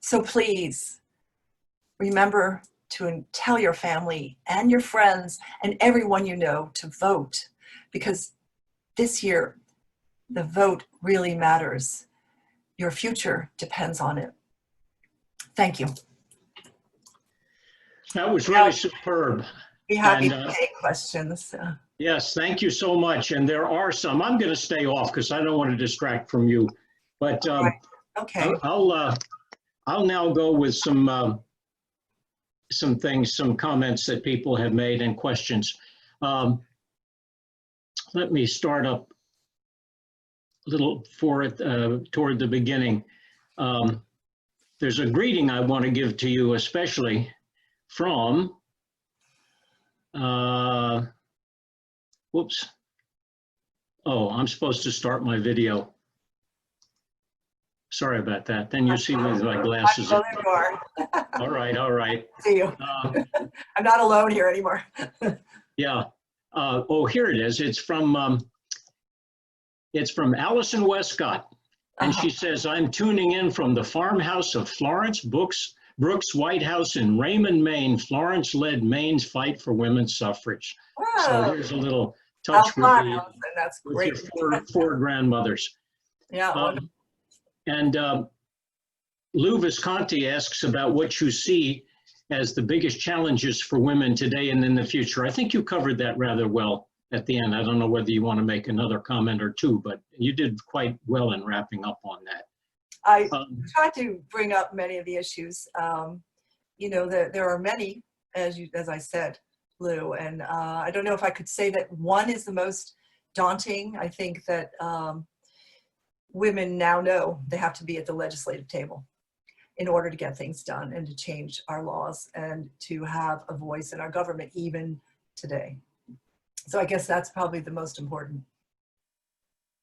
So please, remember to tell your family and your friends and everyone you know to vote, because this year, the vote really matters. Your future depends on it. Thank you. That was really superb. Be happy And, to take questions. Yes, thank you so much. And there are some. I'm going to stay off because I don't want to distract from you. But Right. Okay. I'll now go with some things, some comments that people have made and questions. Let me start up a little toward the beginning. There's a greeting I want to give to you, especially from, whoops. Oh, I'm supposed to start my video. Sorry about that. Then you see me with my glasses. Oh, there you are. All right, all right. See you. I'm not alone here anymore. Yeah. Oh, here it is. It's from Allison Westcott. And she says, I'm tuning in from the farmhouse of Florence Brooks White House in Raymond, Maine. Florence led Maine's fight for women's suffrage. Wow. So there's a little touch with, that's with great. your four grandmothers. Yeah. And Lou Visconti asks about what you see as the biggest challenges for women today and in the future. I think you covered that rather well at the end. I don't know whether you want to make another comment or two, but you did quite well in wrapping up on that. I tried to bring up many of the issues. You know, there are many, as I said, Lou, and I don't know if I could say that one is the most daunting. I think that women now know they have to be at the legislative table in order to get things done and to change our laws and to have a voice in our government even today. So I guess that's probably the most important.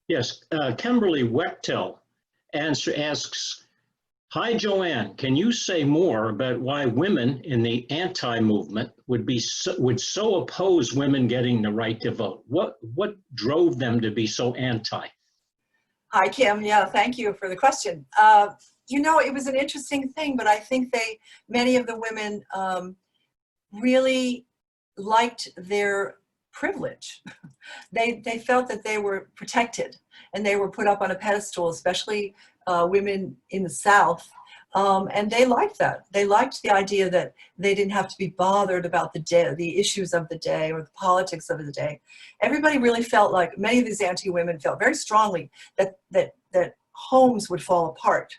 Yes, Kimberly Wechtel asks, hi Joanne, can you say more about why women in the anti-movement would so oppose women getting the right to vote? What drove them to be so anti? Hi Kim, yeah, thank you for the question. You know, it was an interesting thing, but I think many of the women really liked their privilege. They felt that they were protected and they were put up on a pedestal, especially women in the South. And they liked that. They liked the idea that they didn't have to be bothered about the day, the issues of the day or the politics of the day. Everybody really felt like, many of these anti-women felt very strongly that homes would fall apart,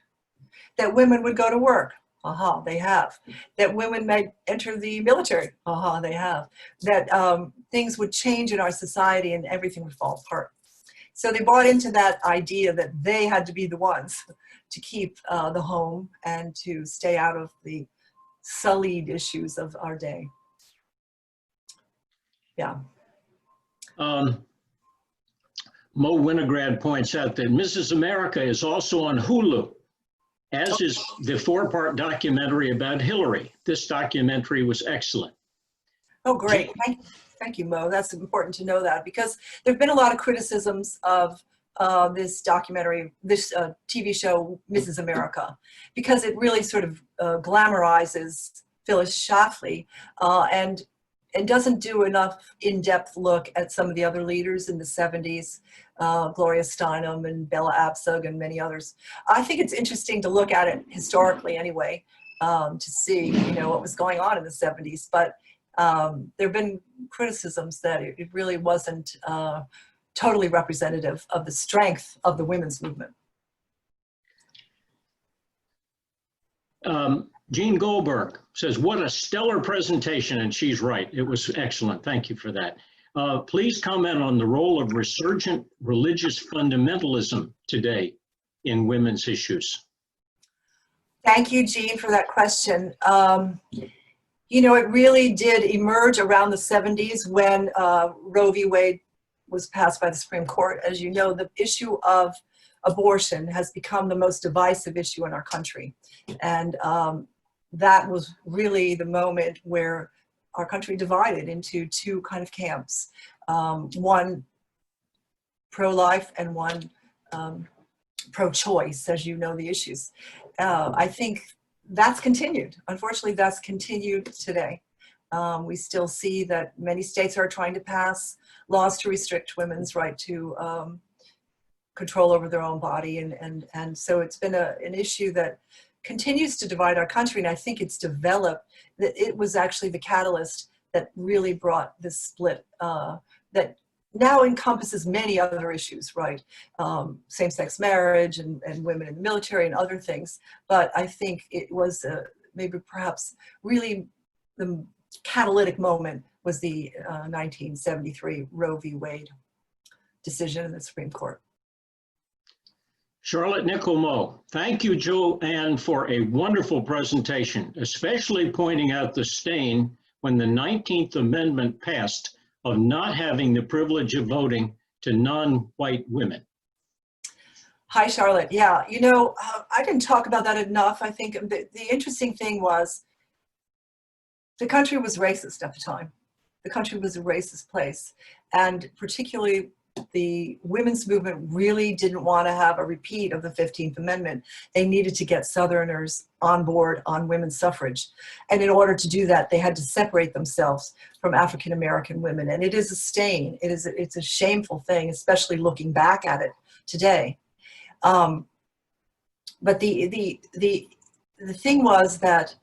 that women would go to work. Aha, they have. That women may enter the military. Aha, they have. That things would change in our society and everything would fall apart. So they bought into that idea that they had to be the ones to keep the home and to stay out of the sullied issues of our day. Yeah. Mo Winograd points out that Mrs. America is also on Hulu, as is the 4-part documentary about Hillary. This documentary was excellent. Oh, great. Thank you, Mo. That's important to know that, because there have been a lot of criticisms of this documentary, this TV show, Mrs. America, because it really sort of glamorizes Phyllis Schlafly and doesn't do enough in-depth look at some of the other leaders in the 70s, Gloria Steinem and Bella Abzug and many others. I think it's interesting to look at it historically anyway, to see, what was going on in the 70s. But there have been criticisms that it really wasn't totally representative of the strength of the women's movement. Jean Goldberg says, what a stellar presentation, and she's right. It was excellent. Thank you for that. Please comment on the role of resurgent religious fundamentalism today in women's issues. Thank you, Jean, for that question. It really did emerge around the 70s when Roe v. Wade was passed by the Supreme Court. As you know, the issue of abortion has become the most divisive issue in our country. And that was really the moment where our country divided into two kind of camps, one pro-life and one pro-choice, as you know the issues. I think that's continued. Unfortunately, that's continued today. We still see that many states are trying to pass laws to restrict women's right to control over their own body. And so it's been an issue that continues to divide our country. And I think it's developed, that it was actually the catalyst that really brought this split that now encompasses many other issues, right? Same-sex marriage and women in the military and other things. But I think it was maybe perhaps really the catalytic moment was the 1973 Roe v. Wade decision in the Supreme Court. Charlotte Nickel-Mo, thank you, Joanne, for a wonderful presentation, especially pointing out the stain when the 19th Amendment passed of not having the privilege of voting to non-white women. Hi, Charlotte. Yeah, I didn't talk about that enough. I think the interesting thing was the country was racist at the time. The country was a racist place. And particularly the women's movement really didn't want to have a repeat of the 15th Amendment. They needed to get Southerners on board on women's suffrage. And in order to do that, they had to separate themselves from African-American women. And it is a stain. It's a shameful thing, especially looking back at it today. But the thing was that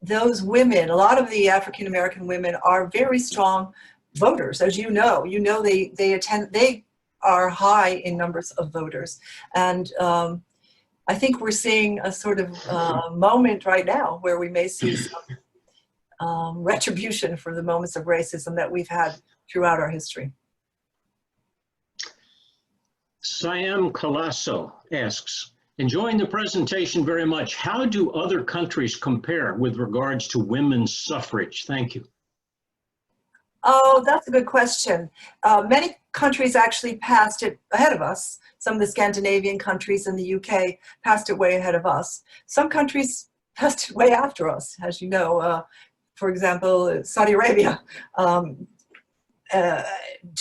those women, a lot of the African-American women are very strong voters, as you know. They are high in numbers of voters. And I think we're seeing a sort of moment right now where we may see some retribution for the moments of racism that we've had throughout our history. Siam Colasso asks, enjoying the presentation very much. How do other countries compare with regards to women's suffrage? Thank you. Oh, that's a good question. Many countries actually passed it ahead of us. Some of the Scandinavian countries and the UK passed it way ahead of us. Some countries passed it way after us, as you know. For example, Saudi Arabia, to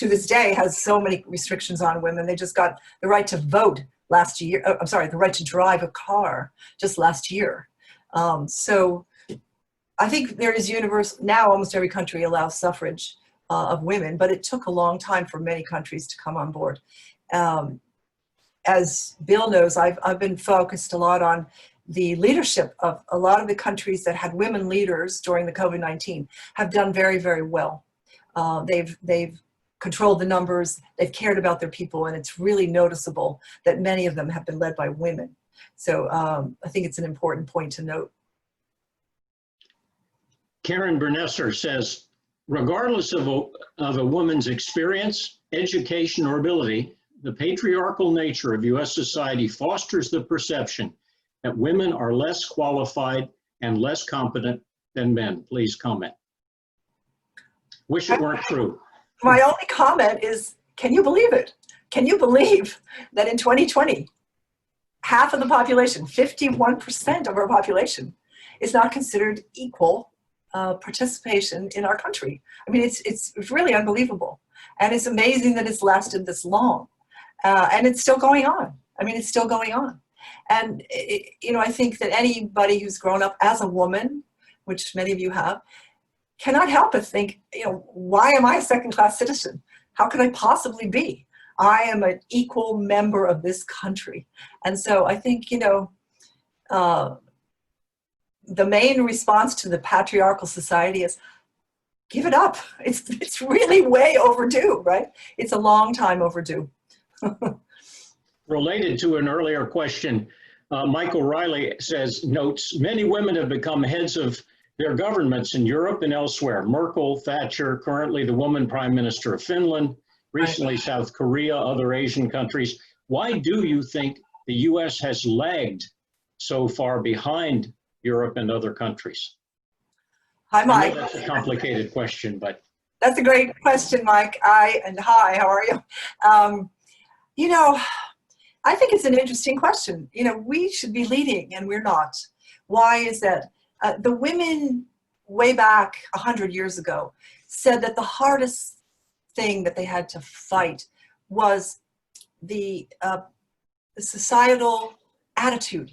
this day, has so many restrictions on women. They just got the right to vote last year. I'm sorry, the right to drive a car just last year. So I think there is now almost every country allows suffrage. of women, but it took a long time for many countries to come on board. As Bill knows, I've been focused a lot on the leadership of a lot of the countries that had women leaders during the COVID-19 have done very, very well. They've controlled the numbers, they've cared about their people, and it's really noticeable that many of them have been led by women. So I think it's an important point to note. Karen Bernesser says, regardless of a woman's experience, education, or ability, the patriarchal nature of U.S. society fosters the perception that women are less qualified and less competent than men. Please comment. Wish it weren't true. My only comment is, can you believe it? Can you believe that in 2020, half of the population, 51% of our population, is not considered equal participation in our country? I mean, it's really unbelievable. And it's amazing that it's lasted this long. And it's still going on. I mean, it's still going on. And, I think that anybody who's grown up as a woman, which many of you have, cannot help but think, why am I a second-class citizen? How could I possibly be? I am an equal member of this country. And so I think, the main response to the patriarchal society is, give it up. It's really way overdue, right? It's a long time overdue. Related to an earlier question, Michael Riley notes, many women have become heads of their governments in Europe and elsewhere. Merkel, Thatcher, currently the woman prime minister of Finland, recently South Korea, other Asian countries. Why do you think the US has lagged so far behind Europe and other countries? Hi, Mike. I know that's a complicated question, but. That's a great question, Mike. Hi, how are you? I think it's an interesting question. We should be leading and we're not. Why is that? The women way back 100 years ago said that the hardest thing that they had to fight was the societal attitude.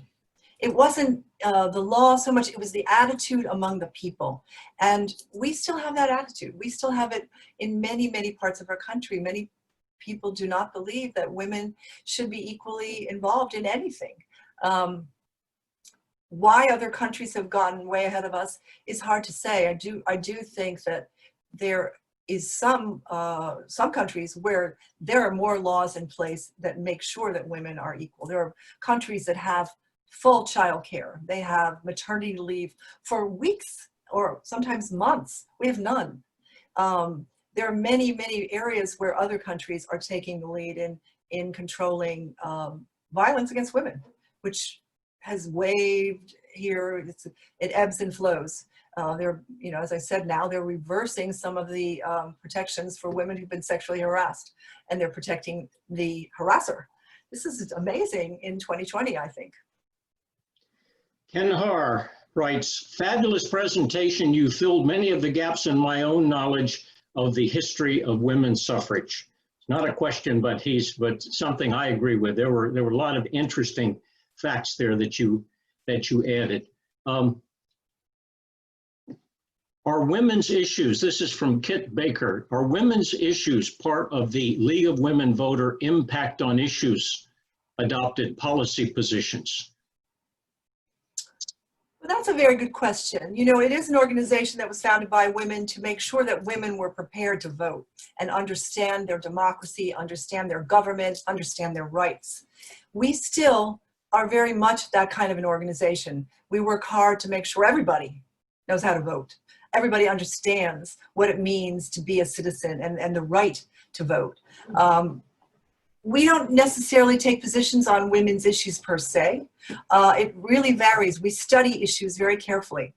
It wasn't the law so much, it was the attitude among the people. And we still have that attitude. We still have it in many, many parts of our country. Many people do not believe that women should be equally involved in anything. Why other countries have gotten way ahead of us is hard to say. I do think that there is some countries where there are more laws in place that make sure that women are equal. There are countries that have full childcare. They have maternity leave for weeks or sometimes months. We have none. There are many, many areas where other countries are taking the lead in controlling violence against women, which has waved here. It ebbs and flows. As I said, now they're reversing some of the protections for women who've been sexually harassed, and they're protecting the harasser. This is amazing in 2020, I think. Ken Har writes, fabulous presentation. You filled many of the gaps in my own knowledge of the history of women's suffrage. It's not a question, but something I agree with. There were a lot of interesting facts there that you added. Are women's issues, this is from Kit Baker, are women's issues part of the League of Women Voter impact on issues adopted policy positions? Well, that's a very good question. It is an organization that was founded by women to make sure that women were prepared to vote and understand their democracy, understand their government, understand their rights. We still are very much that kind of an organization. We work hard to make sure everybody knows how to vote. Everybody understands what it means to be a citizen and the right to vote. We don't necessarily take positions on women's issues per se. It really varies. We study issues very carefully,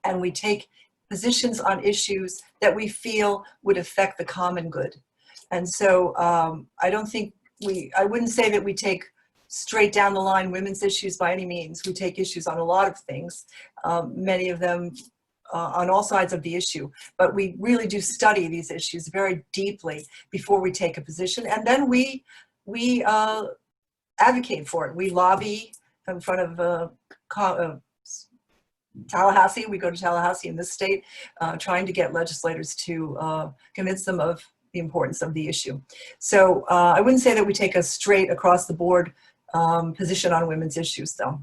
and we take positions on issues that we feel would affect the common good. And so I wouldn't say that we take straight down the line women's issues by any means. We take issues on a lot of things, many of them on all sides of the issue, but we really do study these issues very deeply before we take a position, and then we advocate for it. We lobby in front of Tallahassee. We go to Tallahassee in this state, trying to get legislators to convince them of the importance of the issue. So I wouldn't say that we take a straight across the board position on women's issues, though.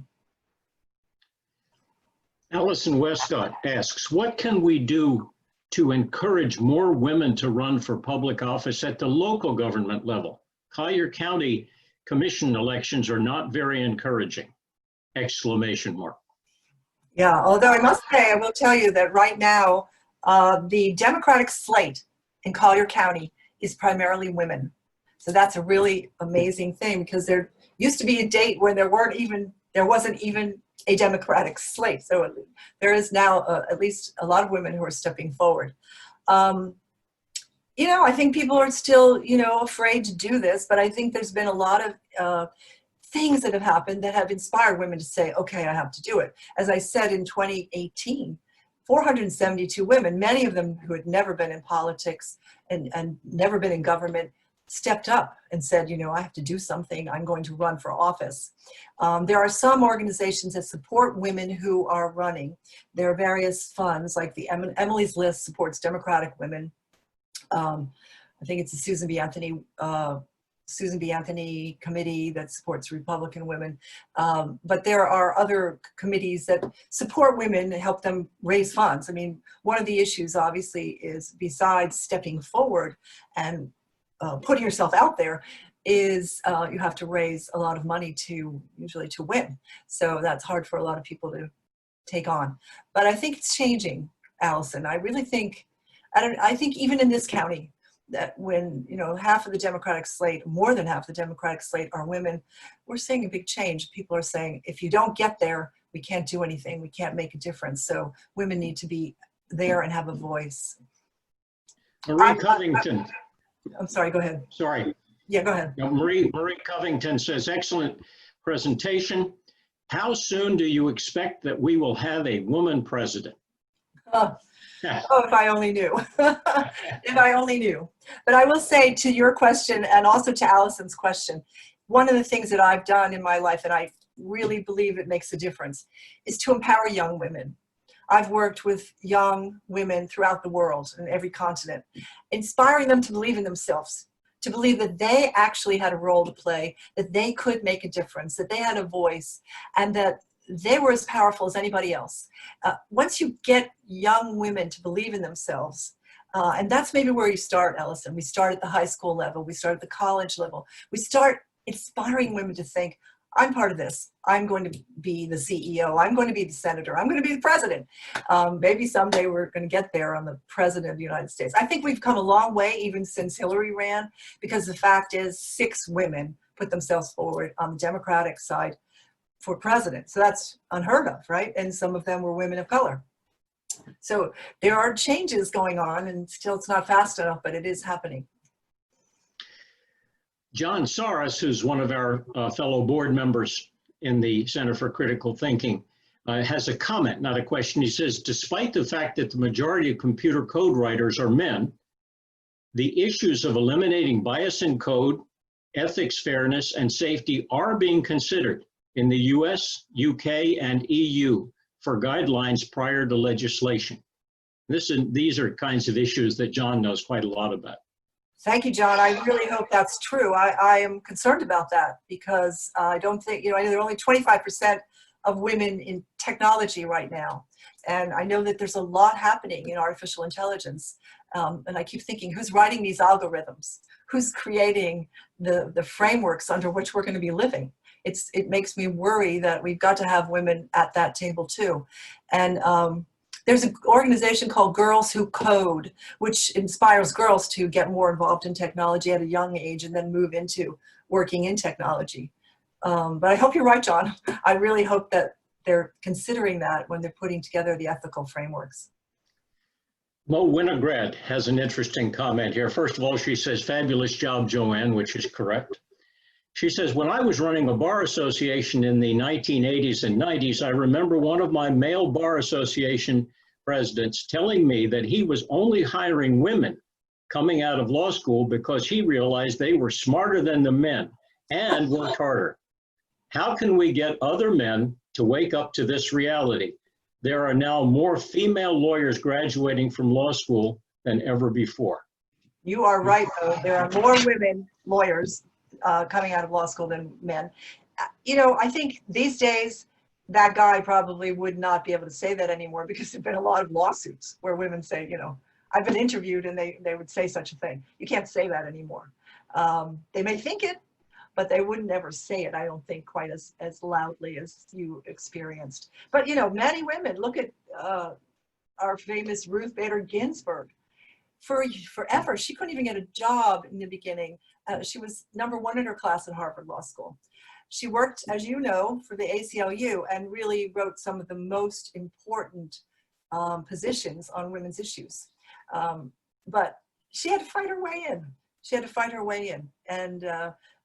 Allison Westcott asks, what can we do to encourage more women to run for public office at the local government level? Collier County Commission elections are not very encouraging! Exclamation mark. Yeah, although I must say, I will tell you that right now, the Democratic slate in Collier County is primarily women. So that's a really amazing thing, because there used to be a date when there wasn't even a Democratic slate. So there is now at least a lot of women who are stepping forward. You know, I think people are still, you know, afraid to do this, but I think there's been a lot of things that have happened that have inspired women to say, okay, I have to do it. As I said, in 2018, 472 women, many of them who had never been in politics and never been in government, stepped up and said, you know, I have to do something. I'm going to run for office. There are some organizations that support women who are running. There are various funds, like the Emily's List supports Democratic women. I think it's the Susan B. Anthony committee that supports Republican women. But there are other committees that support women and help them raise funds. I mean, one of the issues obviously is, besides stepping forward and putting yourself out there, is you have to raise a lot of money usually to win. So that's hard for a lot of people to take on. But I think it's changing, Allison. I really think, I think even in this county, that when, you know, half of the Democratic slate, more than half the Democratic slate are women, we're seeing a big change. People are saying, if you don't get there, we can't do anything. We can't make a difference. So women need to be there and have a voice. Marie Covington. I'm sorry, go ahead. Sorry. Yeah, go ahead. Marie Covington says, excellent presentation. How soon do you expect that we will have a woman president? Oh, if I only knew. If I only knew. But I will say, to your question and also to Allison's question, one of the things that I've done in my life, and I really believe it makes a difference, is to empower young women. I've worked with young women throughout the world, in every continent, inspiring them to believe in themselves, to believe that they actually had a role to play, that they could make a difference, that they had a voice, and that they were as powerful as anybody else. Once you get young women to believe in themselves, and that's maybe where you start, Allison. We start at the high school level. We start at the college level. We start inspiring women to think, I'm part of this. I'm going to be the CEO. I'm going to be the senator. I'm going to be the president. Maybe someday we're going to get there on the president of the United States. I think we've come a long way, even since Hillary ran, because the fact is 6 women put themselves forward on the Democratic side for president. So that's unheard of, right? And some of them were women of color. So there are changes going on, and still it's not fast enough, but it is happening. John Soros, who's one of our fellow board members in the Center for Critical Thinking, has a comment, not a question. He says, despite the fact that the majority of computer code writers are men, the issues of eliminating bias in code, ethics, fairness, and safety are being considered in the US, UK, and EU for guidelines prior to legislation. These are kinds of issues that John knows quite a lot about. Thank you, John. I really hope that's true. I am concerned about that, because I don't think, you know, there are only 25% of women in technology right now. And I know that there's a lot happening in artificial intelligence. And I keep thinking, who's writing these algorithms? Who's creating the frameworks under which we're going to be living? It makes me worry that we've got to have women at that table too. And there's an organization called Girls Who Code, which inspires girls to get more involved in technology at a young age and then move into working in technology. But I hope you're right, John. I really hope that they're considering that when they're putting together the ethical frameworks. Mo Winograd has an interesting comment here. First of all, she says, fabulous job, Joanne, which is correct. She says, when I was running a bar association in the 1980s and 90s, I remember one of my male bar association presidents telling me that he was only hiring women coming out of law school because he realized they were smarter than the men and worked harder. How can we get other men to wake up to this reality? there are now more female lawyers graduating from law school than ever before. You are right, though. There are more women lawyers coming out of law school than men. You know, I think these days, that guy probably would not be able to say that anymore because there've been a lot of lawsuits where women say, you know, I've been interviewed and they would say such a thing. You can't say that anymore. They may think it, but they would never say it, I don't think, quite as loudly as you experienced. But, you know, many women, look at our famous Ruth Bader Ginsburg. Forever, she couldn't even get a job in the beginning. She was #1 in her class at Harvard Law School. She worked, as you know, for the ACLU and really wrote some of the most important positions on women's issues. But she had to fight her way in. She had to fight her way in. And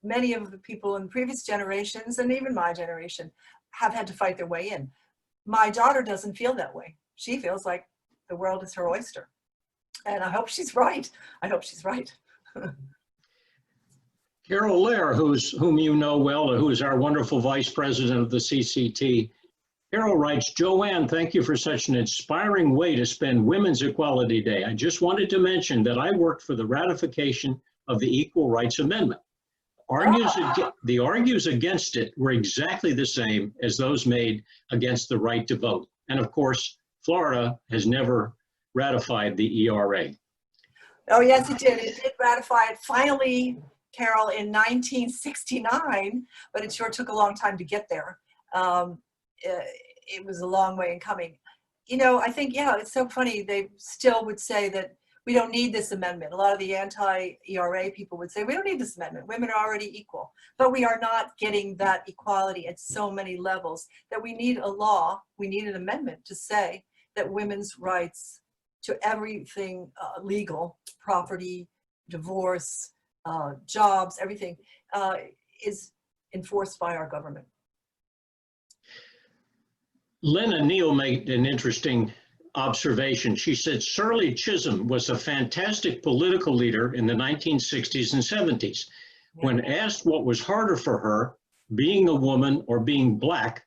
many of the people in previous generations, and even my generation, have had to fight their way in. My daughter doesn't feel that way. She feels like the world is her oyster. And I hope she's right. I hope she's right. Carol Lair, whom you know well, who is our wonderful vice president of the CCT. Carol writes, Joanne, thank you for such an inspiring way to spend Women's Equality Day. I just wanted to mention that I worked for the ratification of the Equal Rights Amendment. The argues against it were exactly the same as those made against the right to vote. And of course, Florida has never ratified the ERA. Oh, yes, it did. It did ratify it finally, Carol, in 1969, but it sure took a long time to get there. It was a long way in coming. You know, I think, yeah, it's so funny. They still would say that we don't need this amendment. A lot of the anti-ERA people would say, we don't need this amendment. Women are already equal. But we are not getting that equality at so many levels that we need a law, we need an amendment to say that women's rights to everything legal, property, divorce, jobs, everything is enforced by our government. Lena Neal made an interesting observation. She said Shirley Chisholm was a fantastic political leader in the 1960s and 70s. When asked what was harder for her, being a woman or being Black,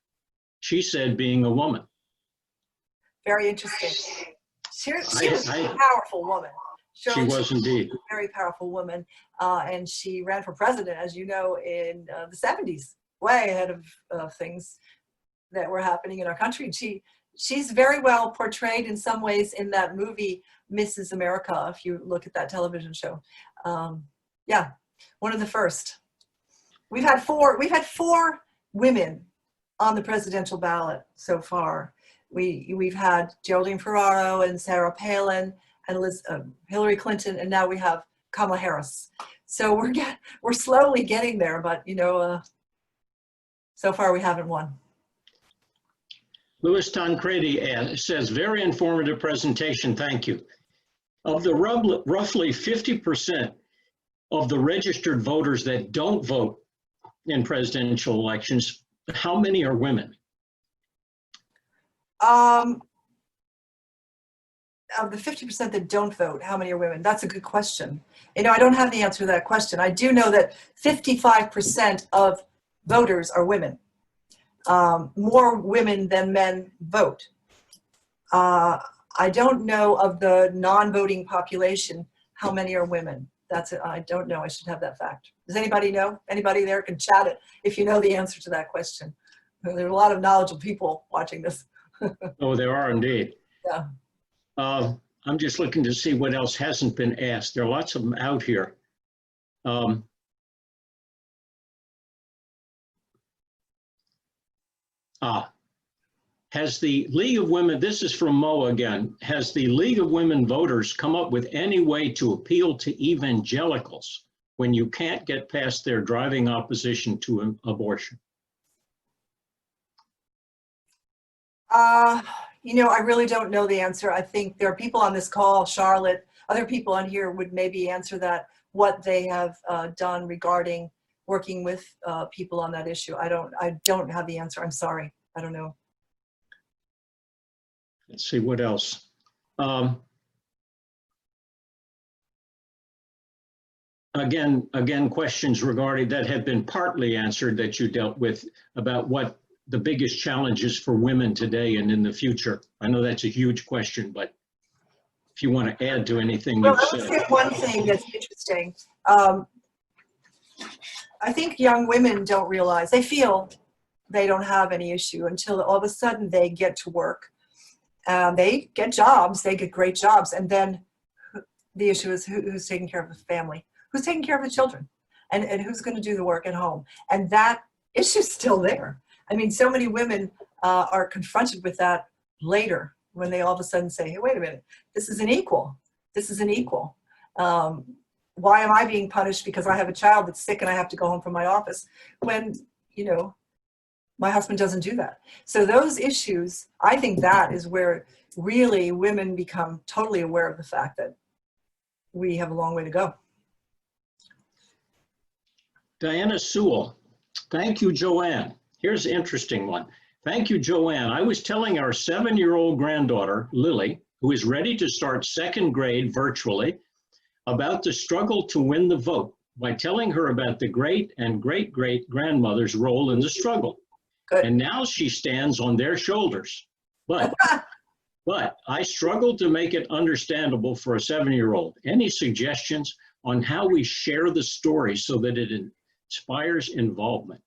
she said being a woman. Very interesting. She was a powerful woman. She was indeed. A very powerful woman. And she ran for president, as you know, in the 70s, way ahead of things that were happening in our country. And she's very well portrayed in some ways in that movie, Mrs. America, if you look at that television show. Yeah, one of the first. We've had four women on the presidential ballot so far. We've had Geraldine Ferraro and Sarah Palin and Hillary Clinton, and now we have Kamala Harris. So we're slowly getting there, but you know, so far we haven't won. Louis Tancredi says, very informative presentation, thank you. Of the roughly 50% of the registered voters that don't vote in presidential elections, how many are women? Of the 50% that don't vote, how many are women? That's a good question. You know, I don't have the answer to that question. I do know that 55% of voters are women. More women than men vote. I don't know of the non-voting population how many are women. That's it. I don't know. I should have that fact. Does anybody know? Anybody there can chat it if you know the answer to that question. There are a lot of knowledgeable people watching this. Oh, there are indeed. Yeah. I'm just looking to see what else hasn't been asked. There are lots of them out here. Has the League of Women, this is from Mo again, has the League of Women Voters come up with any way to appeal to evangelicals when you can't get past their driving opposition to abortion? You know, I really don't know the answer. I think there are people on this call, Charlotte, other people on here would maybe answer that, what they have done regarding working with people on that issue. I don't have the answer. I'm sorry. I don't know. Let's see what else. Again, questions regarding that have been partly answered that you dealt with about what the biggest challenges for women today and in the future? I know that's a huge question, but if you want to add to anything Well, you've I'll said. say one thing that's interesting. I think young women don't realize, they feel they don't have any issue until all of a sudden they get to work. They get jobs, they get great jobs, and then the issue is who's taking care of the family, who's taking care of the children, and who's going to do the work at home. And that issue's still there. I mean, so many women are confronted with that later when they all of a sudden say, hey, wait a minute, this isn't equal. This isn't equal. Why am I being punished because I have a child that's sick and I have to go home from my office when, you know, my husband doesn't do that? So those issues, I think that is where really women become totally aware of the fact that we have a long way to go. Diana Sewell, thank you, Joanne. Here's an interesting one. Thank you, Joanne. I was telling our 7-year-old granddaughter, Lily, who is ready to start 2nd grade virtually, about the struggle to win the vote by telling her about the great and great-great-grandmother's role in the struggle. Good. And now she stands on their shoulders. But I struggled to make it understandable for a 7-year-old. Any suggestions on how we share the story so that it inspires involvement?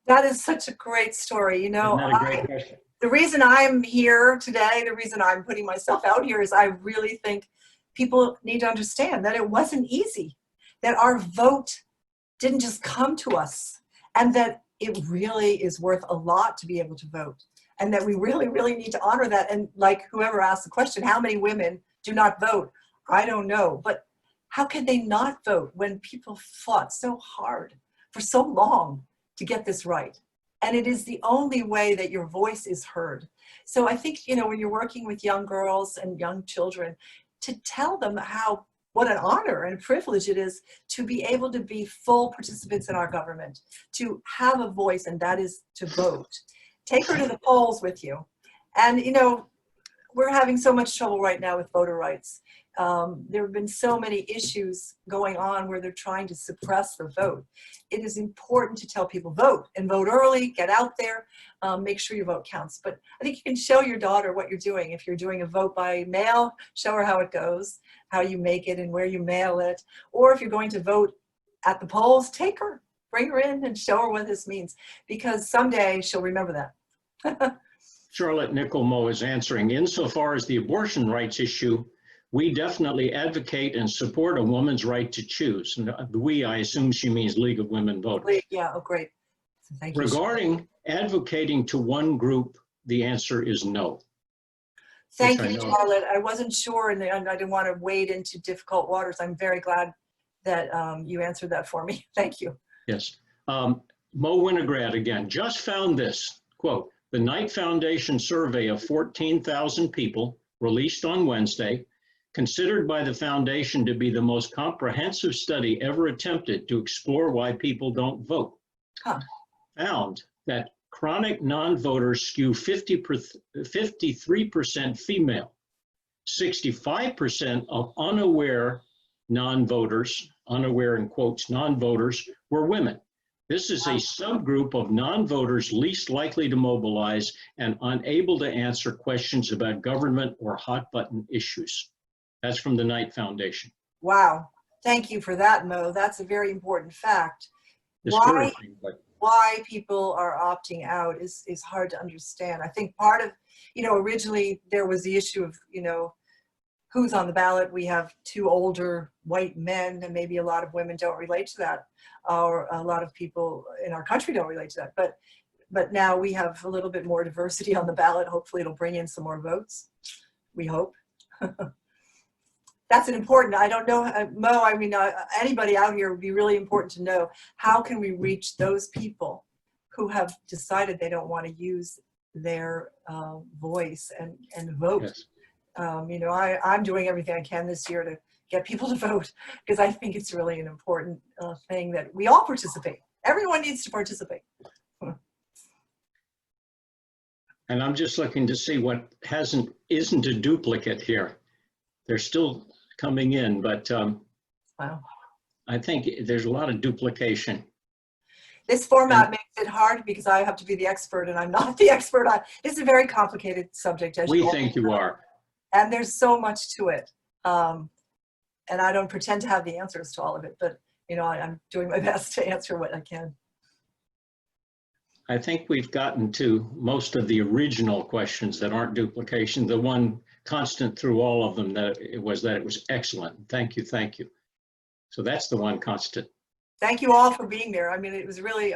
That is such a great story. You know, Isn't that a great question? the reason I'm here today, the reason I'm putting myself out here is I really think people need to understand that it wasn't easy, that our vote didn't just come to us, and that it really is worth a lot to be able to vote, and that we really, really need to honor that. And like whoever asked the question, how many women do not vote? I don't know, but how can they not vote when people fought so hard for so long to get this right? And it is the only way that your voice is heard. So I think, you know, when you're working with young girls and young children, to tell them what an honor and a privilege it is to be able to be full participants in our government, to have a voice, and that is to vote. Take her to the polls with you. And, you know, we're having so much trouble right now with voter rights. There have been so many issues going on where they're trying to suppress the vote. It is important to tell people vote, and vote early, get out there, make sure your vote counts. But I think you can show your daughter what you're doing. If you're doing a vote by mail, show her how it goes, how you make it and where you mail it. Or if you're going to vote at the polls, take her, bring her in and show her what this means, because someday she'll remember that. Charlotte Nickelmo is answering. Insofar as the abortion rights issue, we definitely advocate and support a woman's right to choose. And we, I assume she means League of Women Voters. Yeah, oh great. Thank you. Regarding advocating to one group, the answer is no. Thank you, Charlotte. I wasn't sure, and I didn't want to wade into difficult waters. I'm very glad that you answered that for me. Thank you. Yes. Mo Winograd again, just found this, quote, the Knight Foundation survey of 14,000 people released on Wednesday, considered by the foundation to be the most comprehensive study ever attempted to explore why people don't vote, found that chronic non-voters skew 53% female, 65% of unaware non-voters, unaware in quotes, non-voters, were women. This is a subgroup of non-voters least likely to mobilize and unable to answer questions about government or hot-button issues. That's from the Knight Foundation. Wow. Thank you for that, Mo. That's a very important fact. Why people are opting out is hard to understand. I think part of, you know, originally there was the issue of, you know, who's on the ballot. We have 2 older white men, and maybe a lot of women don't relate to that, or a lot of people in our country don't relate to that. But now we have a little bit more diversity on the ballot. Hopefully it'll bring in some more votes. We hope. That's an important, I don't know, Mo, I mean, anybody out here would be really important to know, how can we reach those people who have decided they don't want to use their voice and vote? Yes. You know, I'm doing everything I can this year to get people to vote, because I think it's really an important thing that we all participate. Everyone needs to participate. And I'm just looking to see what isn't a duplicate here. They're still coming in, but Wow. I think there's a lot of duplication. This format makes it hard because I have to be the expert and I'm not the expert on. It's a very complicated subject, as We you all think you know. are. And there's so much to it. And I don't pretend to have the answers to all of it, but you know, I'm doing my best to answer what I can. I think we've gotten to most of the original questions that aren't duplication. The one constant through all of them that it was excellent. Thank you, thank you. So that's the one constant. Thank you all for being there. I mean, it was really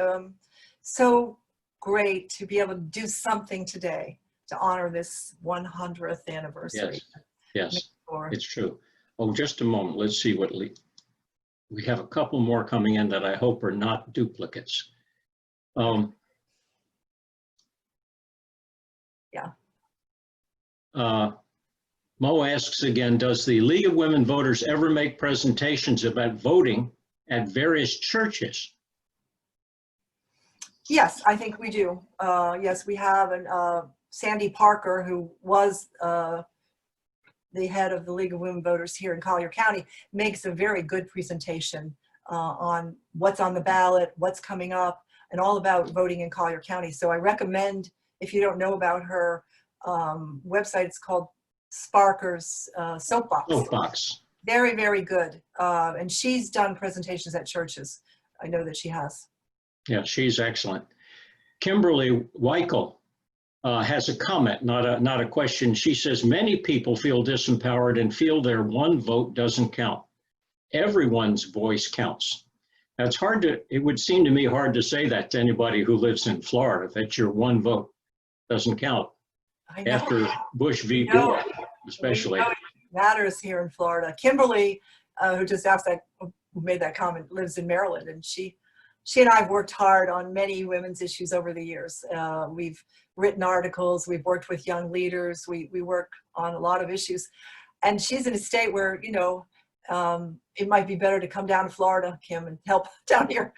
so great to be able to do something today to honor this 100th anniversary. Yes, it's true. Oh, just a moment. Let's see what we have. A couple more coming in that I hope are not duplicates. Mo asks again, does the League of Women Voters ever make presentations about voting at various churches? Yes, I think we do. Yes, we have. And Sandy Parker, who was the head of the League of Women Voters here in Collier County, makes a very good presentation on what's on the ballot, what's coming up, and all about voting in Collier County. So I recommend, if you don't know about her website, it's called Sparker's Soapbox. Very, very good. And she's done presentations at churches. I know that she has. Yeah, she's excellent. Kimberly Weichel has a comment, not a question. She says, many people feel disempowered and feel their one vote doesn't count. Everyone's voice counts. That's hard to, it would seem to me hard to say that to anybody who lives in Florida, that your one vote doesn't count. I know. After Bush v. Gore, especially. It matters here in Florida. Kimberly, who just asked that, who made that comment, lives in Maryland, and she and I have worked hard on many women's issues over the years. We've written articles, we've worked with young leaders, we work on a lot of issues. And she's in a state where, you know, it might be better to come down to Florida, Kim, and help down here.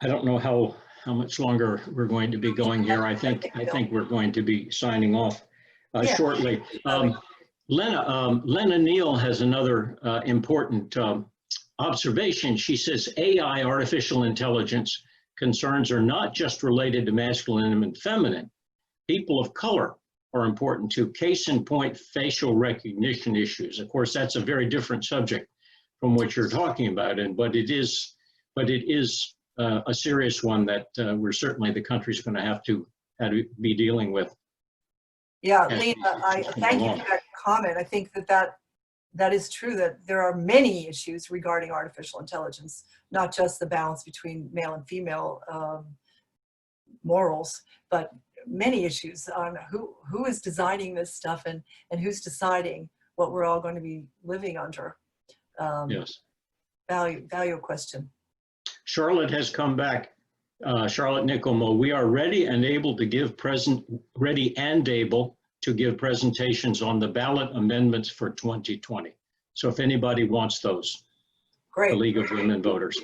I don't know how much longer we're going to be going here. I think we're going to be signing off shortly. Lena Neal has another important observation. She says AI, artificial intelligence, concerns are not just related to masculine and feminine. People of color are important too. Case in point, facial recognition issues. Of course, that's a very different subject from what you're talking about, but it is a serious one that we're certainly, the country's going to have to be dealing with. Yeah, Lena, I thank you for that comment. I think that is true, that there are many issues regarding artificial intelligence, not just the balance between male and female morals, but many issues on who is designing this stuff and who's deciding what we're all going to be living under. Yes. Value question. Charlotte has come back. Charlotte Nicomo, we are ready and able to give presentations on the ballot amendments for 2020. So if anybody wants those, great. The League of Women Voters.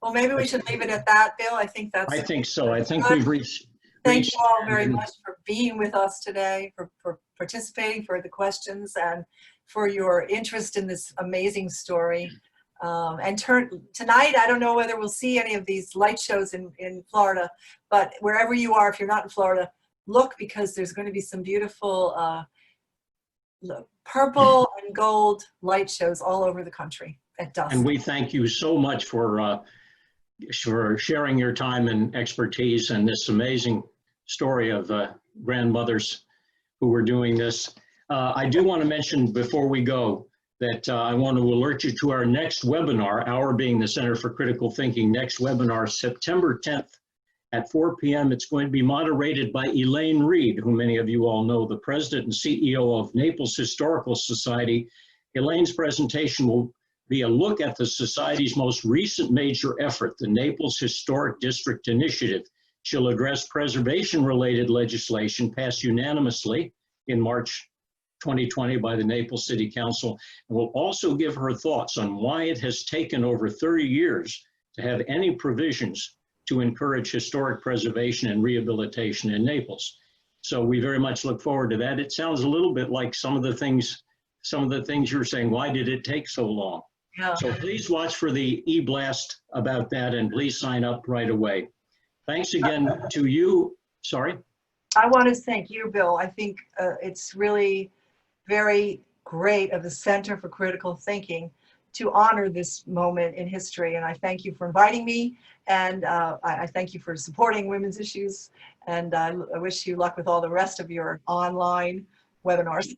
Well, maybe we should leave it at that, Bill. I think so. I think we've reached. Thank you all very much for being with us today, for participating, for the questions, and for your interest in this amazing story. And tonight, I don't know whether we'll see any of these light shows in Florida, but wherever you are, if you're not in Florida, look, because there's going to be some beautiful purple and gold light shows all over the country at dusk. And we thank you so much for sharing your time and expertise and this amazing story of grandmothers who were doing this. I do want to mention before we go that I want to alert you to our next webinar, our being the Center for Critical Thinking, next webinar, September 10th at 4 p.m. It's going to be moderated by Elaine Reed, who many of you all know, the president and CEO of Naples Historical Society. Elaine's presentation will be a look at the Society's most recent major effort, the Naples Historic District Initiative. She'll address preservation-related legislation passed unanimously in March 2020 by the Naples City Council, and will also give her thoughts on why it has taken over 30 years to have any provisions to encourage historic preservation and rehabilitation in Naples. So we very much look forward to that. It sounds a little bit like some of the things you're saying. Why did it take so long? Yeah. So please watch for the e-blast about that and please sign up right away. Thanks again to you. Sorry. I want to thank you, Bill. I think it's really very great of the Center for Critical Thinking to honor this moment in history. And I thank you for inviting me. And I thank you for supporting women's issues. And I wish you luck with all the rest of your online webinars.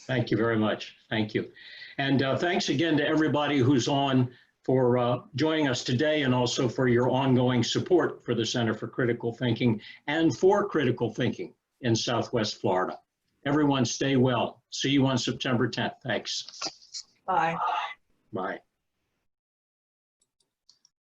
Thank you very much. Thank you. And thanks again to everybody who's on for joining us today and also for your ongoing support for the Center for Critical Thinking and for critical thinking in Southwest Florida. Everyone stay well. See you on September 10th. Thanks. Bye. Bye.